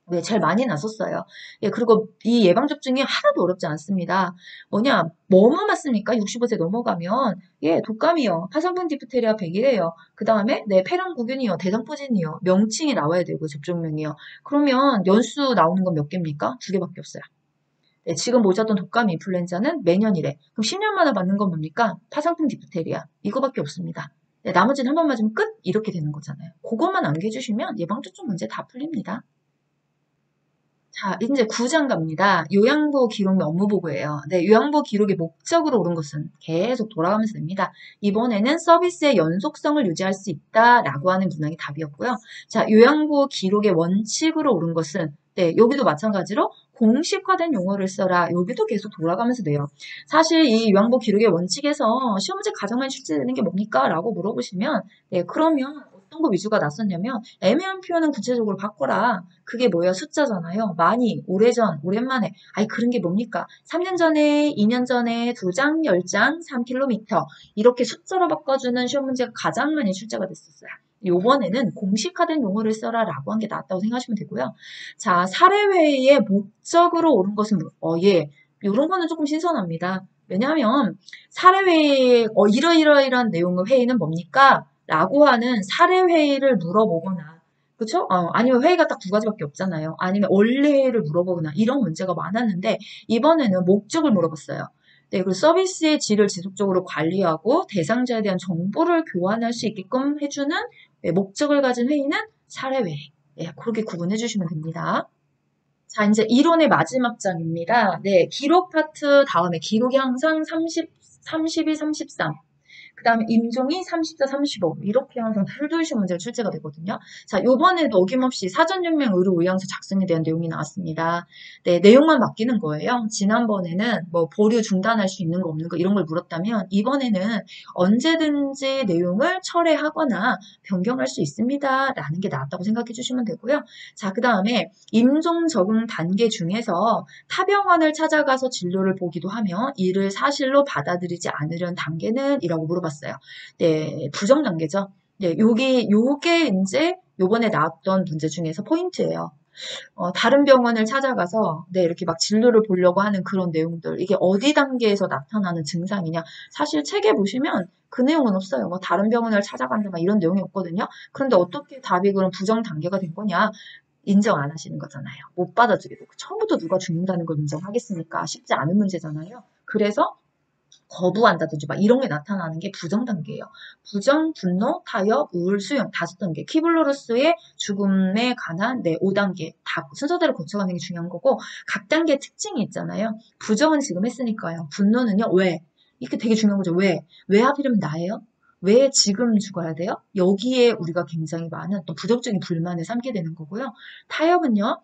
네, 제일 많이 나섰어요. 예, 그리고 이 예방접종이 하나도 어렵지 않습니다. 뭐뭐 맞습니까? 65세 넘어가면, 독감이요. 파상풍 디프테리아 100이래요. 그 다음에, 폐렴구균이요. 대장포진이요. 명칭이 나와야 되고, 접종명이요. 그러면 연수 나오는 건 몇 개입니까? 2개밖에 없어요. 네, 지금 모자던 독감 인플루엔자는 매년이래. 그럼 10년마다 맞는 건 뭡니까? 파상풍 디프테리아. 이거밖에 없습니다. 네, 나머지는 한 번 맞으면 끝? 이렇게 되는 거잖아요. 그것만 암기해주시면 예방접종 문제 다 풀립니다. 자, 이제 9장 갑니다. 요양보 기록 및 업무보고예요. 네, 요양보 기록의 목적으로 옳은 것은 계속 돌아가면서 됩니다. 이번에는 서비스의 연속성을 유지할 수 있다라고 하는 문항이 답이었고요. 자, 요양보 기록의 원칙으로 옳은 것은 여기도 마찬가지로 공식화된 용어를 써라. 여기도 계속 돌아가면서 돼요. 사실 이 요양보 기록의 원칙에서 시험 문제 가장 많이 출제되는 게 뭡니까? 라고 물어보시면 그러면 어떤 거 위주가 났었냐면 애매한 표현은 구체적으로 바꿔라. 그게 뭐예요? 숫자잖아요. 많이, 오래전, 오랜만에. 그런 게 뭡니까? 3년 전에, 2년 전에, 2장, 10장, 3km. 이렇게 숫자로 바꿔주는 시험 문제가 가장 많이 출제가 됐었어요. 요번에는 공식화된 용어를 써라라고 한 게 나왔다고 생각하시면 되고요. 자, 사례회의의 목적으로 옳은 것은 요런 거는 조금 신선합니다. 왜냐하면 사례회의 이러이러이러한 내용의 회의는 뭡니까? 라고 하는 사례회의를 물어보거나 그쵸? 아니면 회의가 딱 2가지밖에 없잖아요. 아니면 원래 회의를 물어보거나 이런 문제가 많았는데 이번에는 목적을 물어봤어요. 네, 그리고 서비스의 질을 지속적으로 관리하고 대상자에 대한 정보를 교환할 수 있게끔 해주는 목적을 가진 회의는 사례회의. 그렇게 구분해 주시면 됩니다. 자, 이제 이론의 마지막 장입니다. 네, 기록 파트 다음에 기록이 항상 32, 33. 그 다음에 임종이 34, 35 이렇게 항상 풀두시 문제가 출제가 되거든요. 자, 요번에도 어김없이 사전증명 의료 의향서 작성에 대한 내용이 나왔습니다. 네, 내용만 바뀌는 거예요. 지난번에는 뭐 보류 중단할 수 있는 거 없는 거 이런 걸 물었다면 이번에는 언제든지 내용을 철회하거나 변경할 수 있습니다. 라는 게 나왔다고 생각해 주시면 되고요. 자, 그 다음에 임종 적응 단계 중에서 타병원을 찾아가서 진료를 보기도 하며 이를 사실로 받아들이지 않으려는 단계는 이라고 물어봤어요. 네, 부정 단계죠. 네, 요게 이제 요번에 나왔던 문제 중에서 포인트예요. 다른 병원을 찾아가서 네, 이렇게 막 진료를 보려고 하는 그런 내용들. 이게 어디 단계에서 나타나는 증상이냐? 사실 책에 보시면 그 내용은 없어요. 뭐 다른 병원을 찾아간다 막 이런 내용이 없거든요. 그런데 어떻게 답이 그런 부정 단계가 된 거냐? 인정 안 하시는 거잖아요. 못 받아주게 되고 처음부터 누가 죽는다는 걸 인정하겠습니까? 쉽지 않은 문제잖아요. 그래서 거부한다든지 막 이런 게 나타나는 게 부정 단계예요. 부정, 분노, 타협, 우울, 수용 다섯 단계. 키블로로스의 죽음에 관한 네 5단계 다 순서대로 거쳐가는 게 중요한 거고 각 단계의 특징이 있잖아요. 부정은 지금 했으니까요. 분노는요. 왜? 이게 되게 중요한 거죠. 왜? 왜 하필이면 나예요? 왜 지금 죽어야 돼요? 여기에 우리가 굉장히 많은 또 부정적인 불만을 삼게 되는 거고요. 타협은요.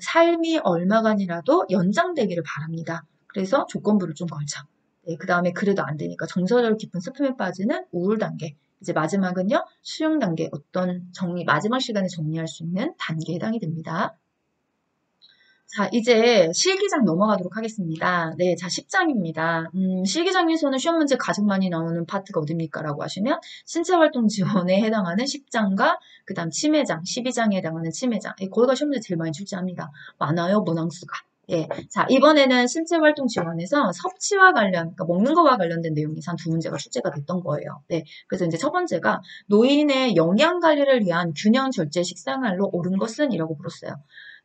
삶이 얼마간이라도 연장되기를 바랍니다. 그래서 조건부를 좀 걸자. 네, 그 다음에 그래도 안 되니까 정서적 깊은 슬픔에 빠지는 우울 단계. 이제 마지막은요, 수용 단계. 어떤 마지막 시간에 정리할 수 있는 단계에 해당이 됩니다. 자, 이제 실기장 넘어가도록 하겠습니다. 네, 자, 10장입니다. 실기장에서는 시험 문제 가장 많이 나오는 파트가 어딥니까? 라고 하시면, 신체활동 지원에 해당하는 10장과, 그 다음 치매장, 12장에 해당하는 치매장. 거기가 시험 문제 제일 많이 출제합니다. 많아요, 문항수가. 예. 자, 이번에는 신체활동 지원에서 섭취와 관련, 그러니까 먹는 거와 관련된 내용에서 한 두 문제가 출제가 됐던 거예요. 네. 그래서 이제 첫 번째가 노인의 영양 관리를 위한 균형 절제 식생활로 옳은 것은 이라고 물었어요.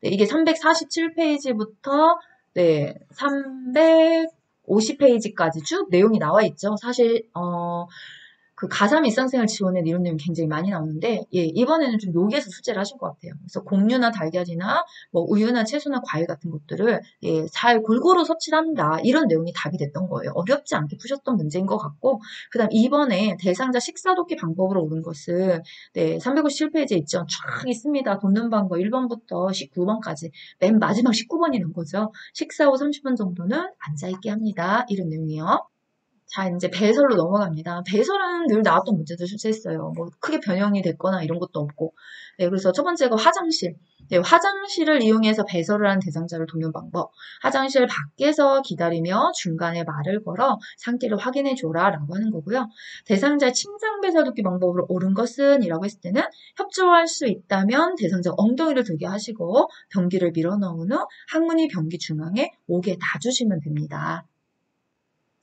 네, 이게 347페이지부터 네, 350페이지까지 쭉 내용이 나와 있죠. 사실 그 가삼 일상생활 지원에 이런 내용 굉장히 많이 나오는데 예, 이번에는 좀 여기에서 숙제를 하신 것 같아요. 그래서 곡류나 달걀이나 뭐 우유나 채소나 과일 같은 것들을 예, 잘 골고루 섭취를 한다. 이런 내용이 답이 됐던 거예요. 어렵지 않게 푸셨던 문제인 것 같고 그다음 이번에 대상자 식사 돕기 방법으로 옳은 것은 네, 357페이지에 있죠. 쫙 있습니다. 돕는 방법 1번부터 19번까지 맨 마지막 19번이라는 거죠. 식사 후 30분 정도는 앉아있게 합니다. 이런 내용이요. 자, 이제 배설로 넘어갑니다. 배설은 늘 나왔던 문제도 출제했어요. 뭐 크게 변형이 됐거나 이런 것도 없고. 네, 그래서 첫 번째가 화장실. 네, 화장실을 이용해서 배설을 한 대상자를 돕는 방법. 화장실 밖에서 기다리며 중간에 말을 걸어 상태를 확인해 줘라 라고 하는 거고요. 대상자 침상 배설 돕기 방법으로 옳은 것은 이라고 했을 때는 협조할 수 있다면 대상자 엉덩이를 들게 하시고 변기를 밀어 넣은 후 항문이 변기 중앙에 오게 놔주시면 됩니다.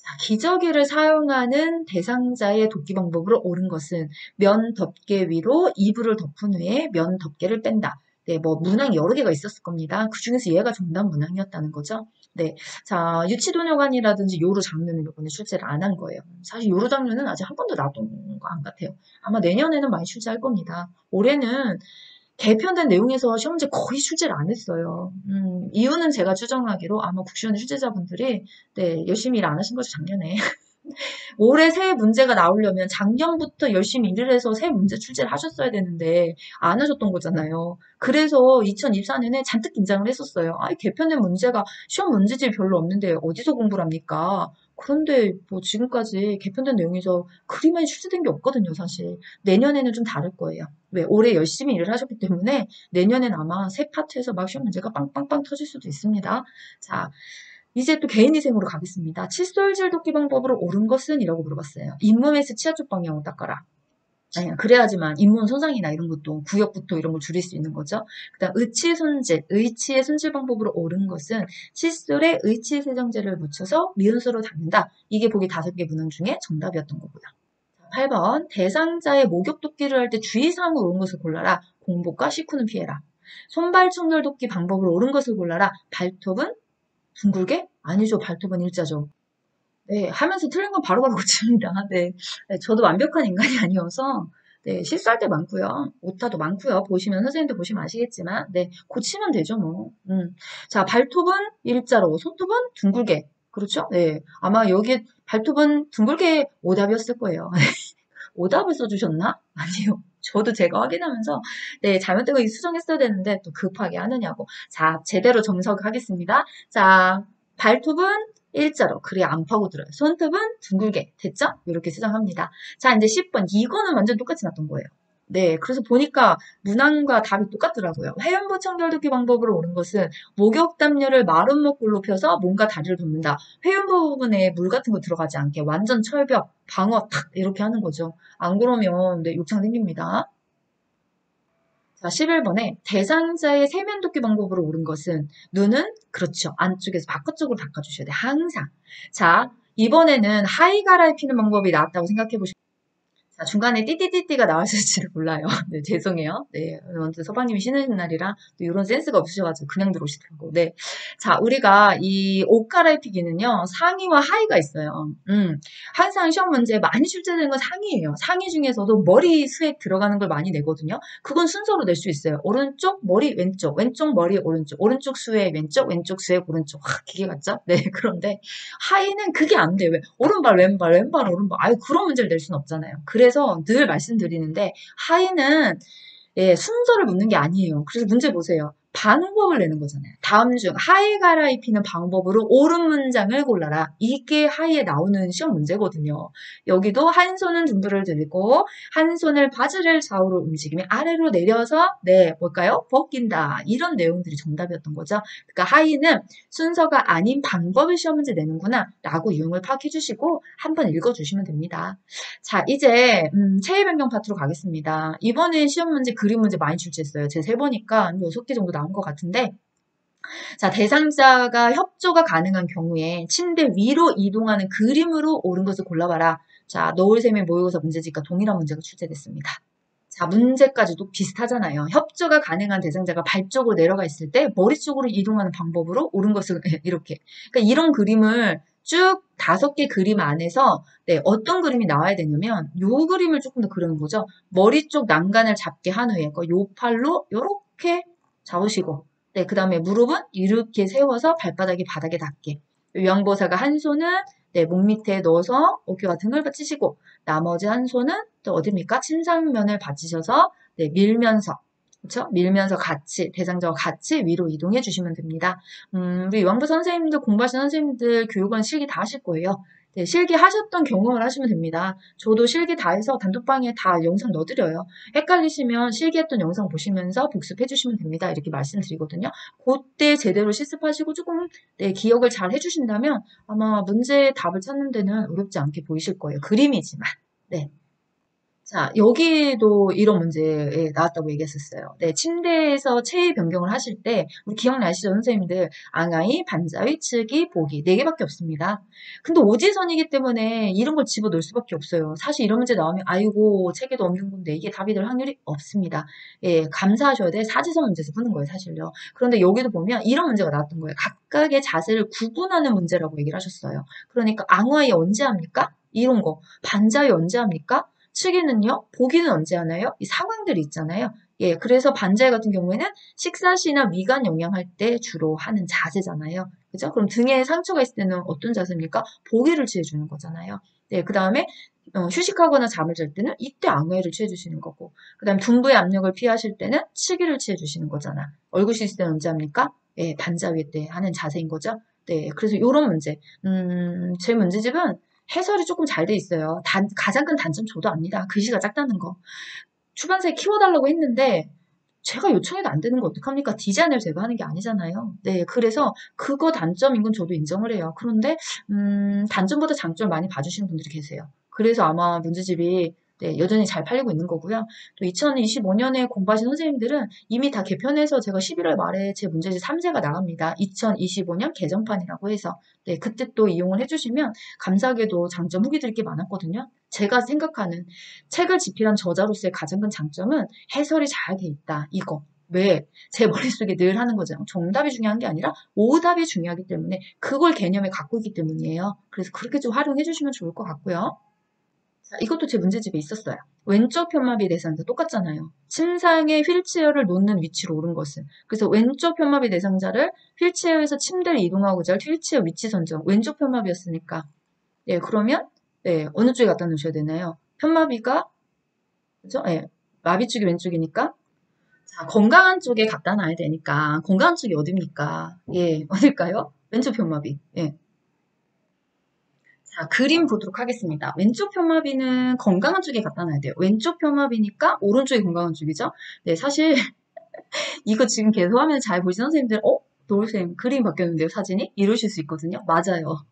자, 기저귀를 사용하는 대상자의 돕기 방법으로 옳은 것은 면 덮개 위로 이불을 덮은 후에 면 덮개를 뺀다. 네, 뭐 문항이 여러 개가 있었을 겁니다. 그 중에서 얘가 정답 문항이었다는 거죠. 네, 자 유치도뇨관이라든지 요로 장르는 이번에 출제를 안 한 거예요. 사실 요로 장르는 아직 한 번도 나왔던 거 안 같아요. 아마 내년에는 많이 출제할 겁니다. 올해는 개편된 내용에서 시험 문제 거의 출제를 안 했어요. 이유는 제가 추정하기로 아마 국시원 출제자분들이 네, 열심히 일 안 하신 거죠, 작년에. 올해 새 문제가 나오려면 작년부터 열심히 일을 해서 새 문제 출제를 하셨어야 되는데 안 하셨던 거잖아요. 그래서 2024년에 잔뜩 긴장을 했었어요. 아, 개편된 문제가 시험 문제집이 별로 없는데 어디서 공부를 합니까? 그런데 뭐 지금까지 개편된 내용에서 그리 많이 출제된 게 없거든요, 사실. 내년에는 좀 다를 거예요. 왜? 올해 열심히 일을 하셨기 때문에 내년엔 아마 새 파트에서 막 시험 문제가 빵빵빵 터질 수도 있습니다. 자, 이제 또 개인위생으로 가겠습니다. 칫솔질 돕기 방법으로 옳은 것은? 이라고 물어봤어요. 잇몸에서 치아 쪽 방향으로 닦아라. 아니, 그래야지만 잇몸 손상이나 이런 것도 구역부터 이런 걸 줄일 수 있는 거죠. 그다음 의치 손질, 의치의 손질 방법으로 옳은 것은 칫솔에 의치 세정제를 묻혀서 미온수로 닦는다. 이게 보기 5개 문항 중에 정답이었던 거고요. 8번 대상자의 목욕 돕기를 할 때 주의사항으로 옳은 것을 골라라. 공복과 식후는 피해라. 손발 청결 돕기 방법으로 옳은 것을 골라라. 발톱은 둥글게? 아니죠. 발톱은 일자죠. 네, 하면서 틀린 건 바로바로 고칩니다. 네. 네, 저도 완벽한 인간이 아니어서, 네, 실수할 때 많고요. 오타도 많고요. 보시면, 선생님도 보시면 아시겠지만, 네, 고치면 되죠, 뭐. 자, 발톱은 일자로, 손톱은 둥글게. 그렇죠? 네. 아마 여기 발톱은 둥글게 오답이었을 거예요. 오답을 써주셨나? 아니요. 저도 제가 확인하면서, 네, 잘못된 거 수정했어야 되는데, 또 급하게 하느냐고. 자, 제대로 정석하겠습니다. 자, 발톱은 일자로, 그래야 안 파고들어요. 손톱은 둥글게. 됐죠? 이렇게 수정합니다. 자, 이제 10번. 이거는 완전 똑같이 났던 거예요. 네, 그래서 보니까 문항과 답이 똑같더라고요. 회음부 청결도기 방법으로 옳은 것은 목욕 담요를 마른 목골로 펴서 몸과 다리를 덮는다. 회음부 부분에 물 같은 거 들어가지 않게 완전 철벽, 방어 탁 이렇게 하는 거죠. 안 그러면 네, 욕창 생깁니다. 자, 11번에 대상자의 세면 돕기 방법으로 옳은 것은 눈은 그렇죠. 안쪽에서 바깥쪽으로 바꿔주셔야 돼요. 항상. 자, 이번에는 하의 갈아입히는 방법이 나왔다고 생각해 보시면 자, 중간에 띠띠띠띠가 나왔을지를 몰라요. 네, 죄송해요. 네, 먼저 서방님이 쉬는 날이라 또 이런 센스가 없으셔가지고 그냥 들어오시더라고. 네. 자, 우리가 이 옷 갈아입히기는요, 상의와 하의가 있어요. 항상 시험 문제 많이 출제되는 건 상의예요. 상의 중에서도 머리 수에 들어가는 걸 많이 내거든요. 그건 순서로 낼 수 있어요. 오른쪽, 머리, 왼쪽, 왼쪽, 머리, 오른쪽, 오른쪽 수에 왼쪽, 왼쪽 수에 오른쪽. 기계 같죠? 네, 그런데 하의는 그게 안 돼. 왜? 오른발, 왼발, 왼발, 오른발. 아유, 그런 문제를 낼 수는 없잖아요. 그래서 늘 말씀드리는데, 하의는 예, 순서를 묻는 게 아니에요. 그래서 문제 보세요. 방법을 내는 거잖아요. 다음 중 하의 갈아입히는 방법으로 옳은 문장을 골라라. 이게 하의에 나오는 시험 문제거든요. 여기도 한 손은 등불을 들고 한 손을 바지를 좌우로 움직이며 아래로 내려서 네, 뭘까요? 벗긴다. 이런 내용들이 정답이었던 거죠. 그러니까 하의는 순서가 아닌 방법을 시험 문제 내는구나 라고 유형을 파악해 주시고 한번 읽어주시면 됩니다. 자, 이제 체외 변경 파트로 가겠습니다. 이번에 시험 문제, 그림 문제 많이 출제했어요. 제 세보니까 한 6개 정도 나온 것 같은데 자, 대상자가 협조가 가능한 경우에 침대 위로 이동하는 그림으로 옳은 것을 골라봐라. 자, 노을샘의 모의고사 문제집과 동일한 문제가 출제됐습니다. 자, 문제까지도 비슷하잖아요. 협조가 가능한 대상자가 발 쪽으로 내려가 있을 때 머리 쪽으로 이동하는 방법으로 옳은 것을 이렇게. 그러니까 이런 그림을 쭉 5개 그림 안에서 네, 어떤 그림이 나와야 되냐면 요 그림을 조금 더 그리는 거죠. 머리 쪽 난간을 잡게 한 후에 요 팔로 요렇게 잡으시고 네, 그 다음에 무릎은 이렇게 세워서 발바닥이 바닥에 닿게. 요양보사가 한 손은 네, 목 밑에 넣어서 어깨와 등을 받치시고 나머지 한 손은 또 어딥니까? 침상면을 받치셔서 네, 밀면서 그렇죠? 밀면서 같이 대상자와 같이 위로 이동해 주시면 됩니다. 우리 요양부 선생님들 공부하신 선생님들 교육원 실기 다 하실 거예요. 네, 실기 하셨던 경험을 하시면 됩니다. 저도 실기 다 해서 단톡방에 다 영상 넣어드려요. 헷갈리시면 실기했던 영상 보시면서 복습해 주시면 됩니다. 이렇게 말씀드리거든요. 그때 제대로 실습하시고 조금 네, 기억을 잘 해주신다면 아마 문제의 답을 찾는 데는 어렵지 않게 보이실 거예요. 그림이지만. 네. 자, 여기도 이런 문제 나왔다고 얘기했었어요. 네, 침대에서 체위 변경을 하실 때, 우리 기억나시죠, 선생님들? 앙하이, 반자위, 측이, 보기. 4개밖에 없습니다. 근데 오지선이기 때문에 이런 걸 집어넣을 수밖에 없어요. 사실 이런 문제 나오면, 아이고, 책에도 없는 건데 이게 답이 될 확률이 없습니다. 예, 감사하셔야 돼. 사지선 문제에서 푸는 거예요, 사실요. 그런데 여기도 보면 이런 문제가 나왔던 거예요. 각각의 자세를 구분하는 문제라고 얘기를 하셨어요. 그러니까 앙하이 언제 합니까? 이런 거. 반자위 언제 합니까? 측에는요, 보기는 언제 하나요? 이 상황들이 있잖아요. 예, 그래서 반자회 같은 경우에는 식사 시나 미간 영양할 때 주로 하는 자세잖아요. 그죠? 그럼 등에 상처가 있을 때는 어떤 자세입니까? 보기를 취해주는 거잖아요. 네, 그 다음에 휴식하거나 잠을 잘 때는 이때 앙회를 취해주시는 거고, 그 다음에 둔부의 압력을 피하실 때는 치기를 취해주시는 거잖아. 얼굴 씻을 때는 언제 합니까? 예, 반자회 때 하는 자세인 거죠. 네, 그래서 이런 문제. 제 문제집은 해설이 조금 잘 돼 있어요. 가장 큰 단점 저도 압니다. 글씨가 작다는 거. 출판사에 키워달라고 했는데 제가 요청해도 안 되는 거 어떡합니까? 디자인을 제가 하는 게 아니잖아요. 네, 그래서 그거 단점인 건 저도 인정을 해요. 그런데 단점보다 장점을 많이 봐주시는 분들이 계세요. 그래서 아마 문제집이 네, 여전히 잘 팔리고 있는 거고요. 또 2025년에 공부하신 선생님들은 이미 다 개편해서 제가 11월 말에 제 문제집 3세가 나갑니다. 2025년 개정판이라고 해서 네, 그때 또 이용을 해주시면 감사하게도 장점 후기 드릴 게 많았거든요. 제가 생각하는 책을 집필한 저자로서의 가장 큰 장점은 해설이 잘 돼 있다. 이거. 왜? 제 머릿속에 늘 하는 거잖아요. 정답이 중요한 게 아니라 오답이 중요하기 때문에 그걸 개념에 갖고 있기 때문이에요. 그래서 그렇게 좀 활용해 주시면 좋을 것 같고요. 자, 이것도 제 문제집에 있었어요. 왼쪽 편마비 대상자 똑같잖아요. 침상에 휠체어를 놓는 위치로 옳은 것은. 그래서 왼쪽 편마비 대상자를 휠체어에서 침대를 이동하고자 할 휠체어 위치 선정. 왼쪽 편마비였으니까. 예, 그러면 네, 어느 쪽에 갖다 놓으셔야 되나요? 편마비가 그죠? 예, 마비 쪽이 왼쪽이니까 자, 건강한 쪽에 갖다 놔야 되니까 건강한 쪽이 어딥니까? 예, 어딜까요? 왼쪽 편마비. 예. 자, 그림 보도록 하겠습니다. 왼쪽 편마비는 건강한 쪽에 갖다 놔야 돼요. 왼쪽 편마비니까 오른쪽이 건강한 쪽이죠. 네, 사실 이거 지금 계속 화면 잘 보시는 선생님들, 노을쌤 그림 바뀌었는데요, 사진이? 이러실 수 있거든요. 맞아요.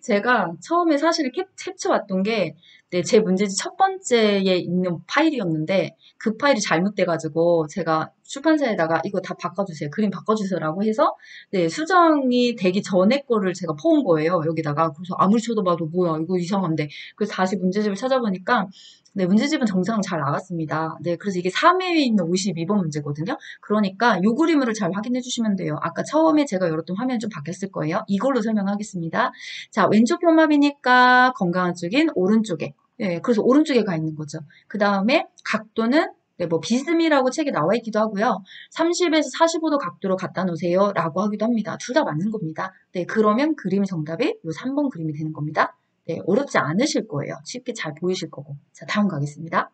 제가 처음에 사실 캡쳐왔던 게, 네, 제 문제집 첫 번째에 있는 파일이었는데, 그 파일이 잘못돼가지고, 제가 출판사에다가 이거 다 바꿔주세요. 그림 바꿔주세요라고 해서, 네, 수정이 되기 전에 거를 제가 퍼온 거예요. 여기다가. 그래서 아무리 쳐다봐도 뭐야, 이거 이상한데. 그래서 다시 문제집을 찾아보니까, 네, 문제집은 정상 잘 나갔습니다. 네, 그래서 이게 3회에 있는 52번 문제거든요. 그러니까 요 그림을 잘 확인해 주시면 돼요. 아까 처음에 제가 열었던 화면이 좀 바뀌었을 거예요. 이걸로 설명하겠습니다. 자, 왼쪽 편마비니까 건강한 쪽인 오른쪽에. 예, 그래서 오른쪽에 가 있는 거죠. 그 다음에 각도는 네, 뭐 비스미라고 책에 나와 있기도 하고요. 30에서 45도 각도로 갖다 놓으세요 라고 하기도 합니다. 둘 다 맞는 겁니다. 네, 그러면 그림이 정답이 요 3번 그림이 되는 겁니다. 네, 어렵지 않으실 거예요. 쉽게 잘 보이실 거고. 자, 다음 가겠습니다.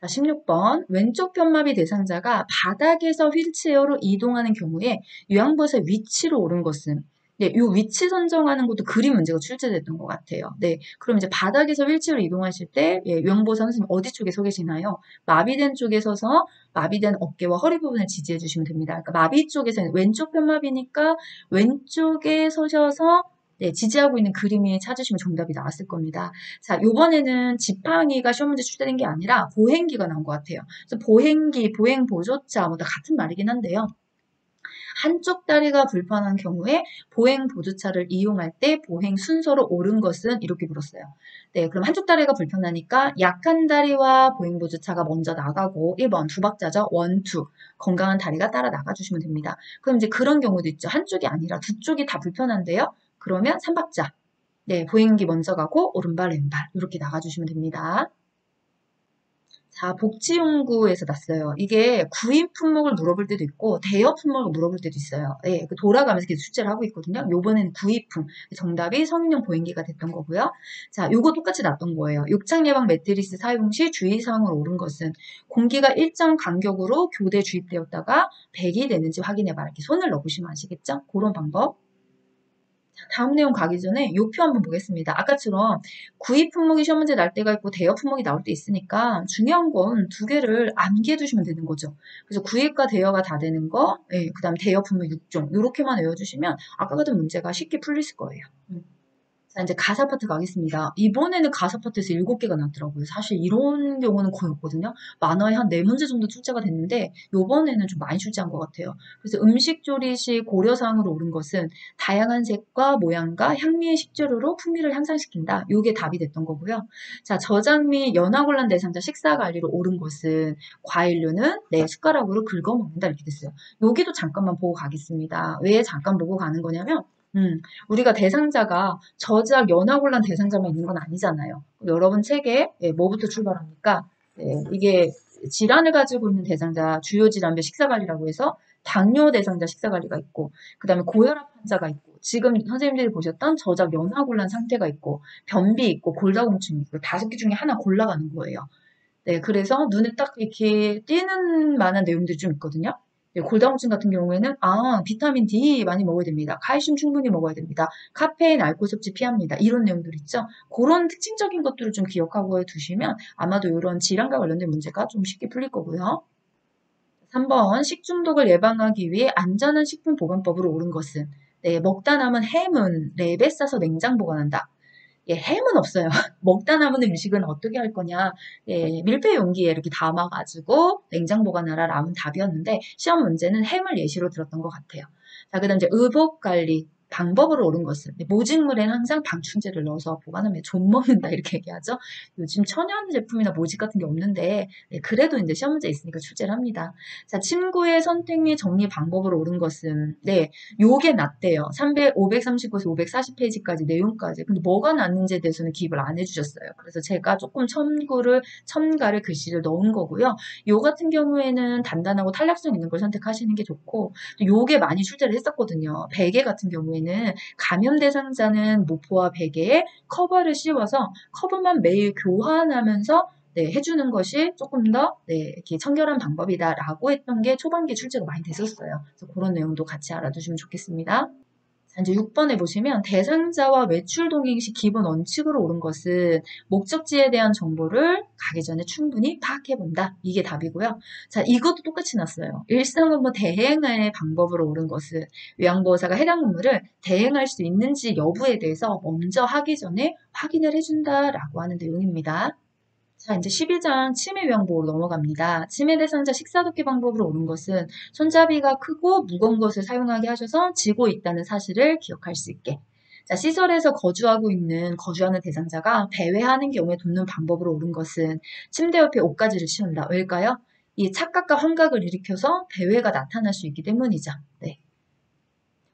자, 16번. 왼쪽 편마비 대상자가 바닥에서 휠체어로 이동하는 경우에 요양보호사의 위치로 옳은 것은 네, 요 위치 선정하는 것도 그림 문제가 출제됐던 것 같아요. 네, 그럼 이제 바닥에서 휠체어로 이동하실 때 예, 요양보호사 선생님 어디 쪽에 서 계시나요? 마비된 쪽에 서서 마비된 어깨와 허리 부분을 지지해 주시면 됩니다. 그러니까 마비 쪽에서는 왼쪽 편마비니까 왼쪽에 서셔서 네, 지지하고 있는 그림이 찾으시면 정답이 나왔을 겁니다. 자, 요번에는 지팡이가 시험 문제 출제된 게 아니라 보행기가 나온 것 같아요. 그래서 보행기, 보행보조차 뭐 다 같은 말이긴 한데요. 한쪽 다리가 불편한 경우에 보행보조차를 이용할 때 보행 순서로 옳은 것은 이렇게 물었어요. 네, 그럼 한쪽 다리가 불편하니까 약한 다리와 보행보조차가 먼저 나가고 1번 두 박자죠. 원, 투. 건강한 다리가 따라 나가주시면 됩니다. 그럼 이제 그런 경우도 있죠. 한쪽이 아니라 두 쪽이 다 불편한데요. 그러면 3박자. 네, 보행기 먼저 가고 오른발 왼발 이렇게 나가주시면 됩니다. 자, 복지연구에서 났어요. 이게 구입 품목을 물어볼 때도 있고 대여 품목을 물어볼 때도 있어요. 네, 돌아가면서 계속 출제를 하고 있거든요. 요번에는 구입품. 정답이 성인용 보행기가 됐던 거고요. 자, 요거 똑같이 났던 거예요. 욕창 예방 매트리스 사용 시 주의사항을 옳은 것은 공기가 일정 간격으로 교대 주입되었다가 배기 되는지 확인해봐라. 이렇게 손을 넣어보시면 아시겠죠? 그런 방법. 다음 내용 가기 전에 요 표 한번 보겠습니다. 아까처럼 구입 품목이 시험 문제 날 때가 있고 대여 품목이 나올 때 있으니까 중요한 건 두 개를 암기해 두시면 되는 거죠. 그래서 구입과 대여가 다 되는 거, 예, 그다음 대여 품목 6종 이렇게만 외워주시면 아까 같은 문제가 쉽게 풀리실 거예요. 자, 이제 가사 파트 가겠습니다. 이번에는 가사 파트에서 7개가 나왔더라고요. 사실 이런 경우는 거의 없거든요. 만화에 한 4문제 정도 출제가 됐는데 요번에는 좀 많이 출제한 것 같아요. 그래서 음식 조리 시 고려사항으로 옳은 것은 다양한 색과 모양과 향미의 식재료로 풍미를 향상시킨다. 요게 답이 됐던 거고요. 자, 저장 및 연화곤란 대상자 식사 관리로 옳은 것은 과일류는 네, 숟가락으로 긁어 먹는다. 이렇게 됐어요. 여기도 잠깐만 보고 가겠습니다. 왜 잠깐 보고 가는 거냐면 우리가 대상자가 저작 연하곤란 대상자만 있는 건 아니잖아요. 여러분 책에 예, 뭐부터 출발합니까? 예, 이게 질환을 가지고 있는 대상자 주요 질환별 식사관리라고 해서 당뇨 대상자 식사관리가 있고 그 다음에 고혈압 환자가 있고 지금 선생님들이 보셨던 저작 연하곤란 상태가 있고 변비 있고 골다공증 있고 5개 중에 하나 골라가는 거예요. 네, 그래서 눈에 딱 이렇게 띄는 만한 내용들이 좀 있거든요. 네, 골다공증 같은 경우에는 비타민 D 많이 먹어야 됩니다. 칼슘 충분히 먹어야 됩니다. 카페인, 알코올 섭취 피합니다. 이런 내용들 있죠. 그런 특징적인 것들을 좀 기억하고 두시면 아마도 이런 질환과 관련된 문제가 좀 쉽게 풀릴 거고요. 3번 식중독을 예방하기 위해 안전한 식품 보관법으로 옳은 것은 네, 먹다 남은 햄은 랩에 싸서 냉장 보관한다. 예, 햄은 없어요. 먹다 남은 음식은 어떻게 할 거냐. 예, 밀폐 용기에 이렇게 담아가지고 냉장 보관하라 라는 답이었는데 시험 문제는 햄을 예시로 들었던 것 같아요. 자, 그 다음 이제 의복 관리. 방법으로 옳은 것은 모직물에는 항상 방충제를 넣어서 보관하면 좀 먹는다 이렇게 얘기하죠. 요즘 천연 제품이나 모직 같은 게 없는데 네, 그래도 이제 시험 문제 있으니까 출제를 합니다. 자, 침구의 선택 및 정리 방법으로 옳은 것은 네, 요게 낫대요. 539에서 540페이지까지 내용까지. 근데 뭐가 낫는지에 대해서는 기입을 안 해주셨어요. 그래서 제가 조금 첨가를 글씨를 넣은 거고요. 요 같은 경우에는 단단하고 탄력성 있는 걸 선택하시는 게 좋고 또 요게 많이 출제를 했었거든요. 베개 같은 경우에는 감염 대상자는 모포와 베개에 커버를 씌워서 커버만 매일 교환하면서 네, 해주는 것이 조금 더 네, 이렇게 청결한 방법이다라고 했던 게 초반기에 출제가 많이 됐었어요. 그래서 그런 내용도 같이 알아두시면 좋겠습니다. 자, 이제 6번에 보시면 대상자와 외출 동행 시 기본 원칙으로 옳은 것은 목적지에 대한 정보를 가기 전에 충분히 파악해본다. 이게 답이고요. 자, 이것도 똑같이 났어요. 일상업무 대행의 방법으로 옳은 것은 요양보호사가 해당 업무를 대행할 수 있는지 여부에 대해서 먼저 하기 전에 확인을 해준다라고 하는 내용입니다. 자, 이제 12장 치매 요양보호로 넘어갑니다. 치매 대상자 식사도끼 방법으로 옳은 것은 손잡이가 크고 무거운 것을 사용하게 하셔서 지고 있다는 사실을 기억할 수 있게. 자, 시설에서 거주하는 대상자가 배회하는 경우에 돕는 방법으로 옳은 것은 침대 옆에 옷가지를 씌운다. 왜일까요? 이 착각과 환각을 일으켜서 배회가 나타날 수 있기 때문이죠. 네.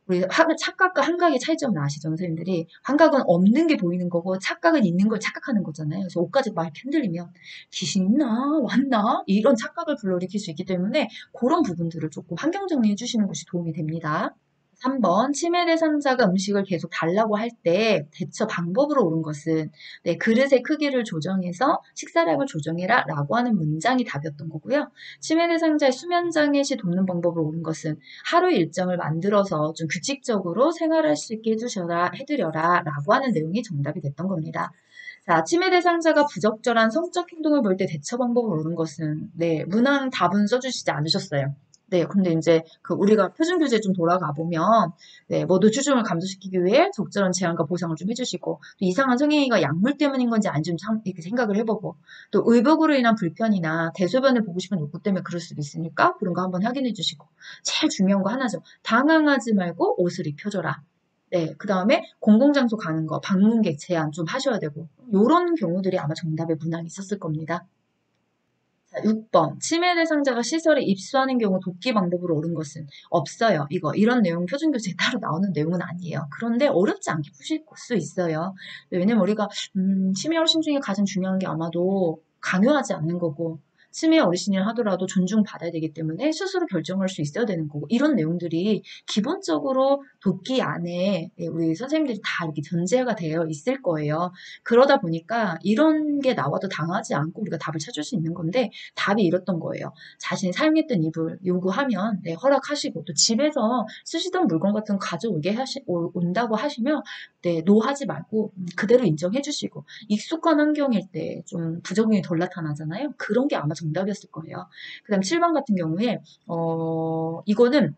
우리 착각과 환각의 차이점을 아시죠, 선생님들이? 환각은 없는 게 보이는 거고 착각은 있는 걸 착각하는 거잖아요. 그래서 옷까지 막 이렇게 흔들리면 귀신 있나? 왔나? 이런 착각을 불러일으킬 수 있기 때문에 그런 부분들을 조금 환경 정리해 주시는 것이 도움이 됩니다. 3번 치매 대상자가 음식을 계속 달라고 할 때 대처 방법으로 옳은 것은 네, 그릇의 크기를 조정해서 식사량을 조정해라 라고 하는 문장이 답이었던 거고요. 치매 대상자의 수면 장애 시 돕는 방법으로 옳은 것은 하루 일정을 만들어서 좀 규칙적으로 생활할 수 있게 해드려라 라고 하는 내용이 정답이 됐던 겁니다. 자, 치매 대상자가 부적절한 성적 행동을 볼 때 대처 방법을 옳은 것은 네, 문항 답은 써주시지 않으셨어요. 네, 근데 이제 우리가 표준 교재 좀 돌아가 보면 네, 뭐 노출증을 감소시키기 위해 적절한 제한과 보상을 좀 해주시고 또 이상한 성행위가 약물 때문인 건지 아닌지 좀 이렇게 생각을 해보고 또 의복으로 인한 불편이나 대소변을 보고 싶은 욕구 때문에 그럴 수도 있으니까 그런 거 한번 확인해 주시고 제일 중요한 거 하나죠. 당황하지 말고 옷을 입혀줘라. 네, 그 다음에 공공장소 가는 거, 방문객 제한 좀 하셔야 되고 이런 경우들이 아마 정답에 문항이 있었을 겁니다. 자, 6번. 치매 대상자가 시설에 입수하는 경우 돕기 방법으로 옳은 것은 없어요. 이런 내용 표준 교재에 따로 나오는 내용은 아니에요. 그런데 어렵지 않게 푸실 수 있어요. 왜냐면 우리가 치매 어르신 중에 가장 중요한 게 아마도 강요하지 않는 거고 치매 어르신이라 하더라도 존중받아야 되기 때문에 스스로 결정할 수 있어야 되는 거고 이런 내용들이 기본적으로 돕기 안에 우리 선생님들이 다 이렇게 전제가 되어 있을 거예요. 그러다 보니까 이런 게 나와도 당하지 않고 우리가 답을 찾을 수 있는 건데 답이 이랬던 거예요. 자신이 사용했던 이불 요구하면 네, 허락하시고 또 집에서 쓰시던 물건 같은 거 가져오게 온다고 하시면 네, 노하지 말고 그대로 인정해 주시고 익숙한 환경일 때 좀 부작용이 덜 나타나잖아요. 그런 게 아마 정답이었을 거예요. 그 다음 7번 같은 경우에 이거는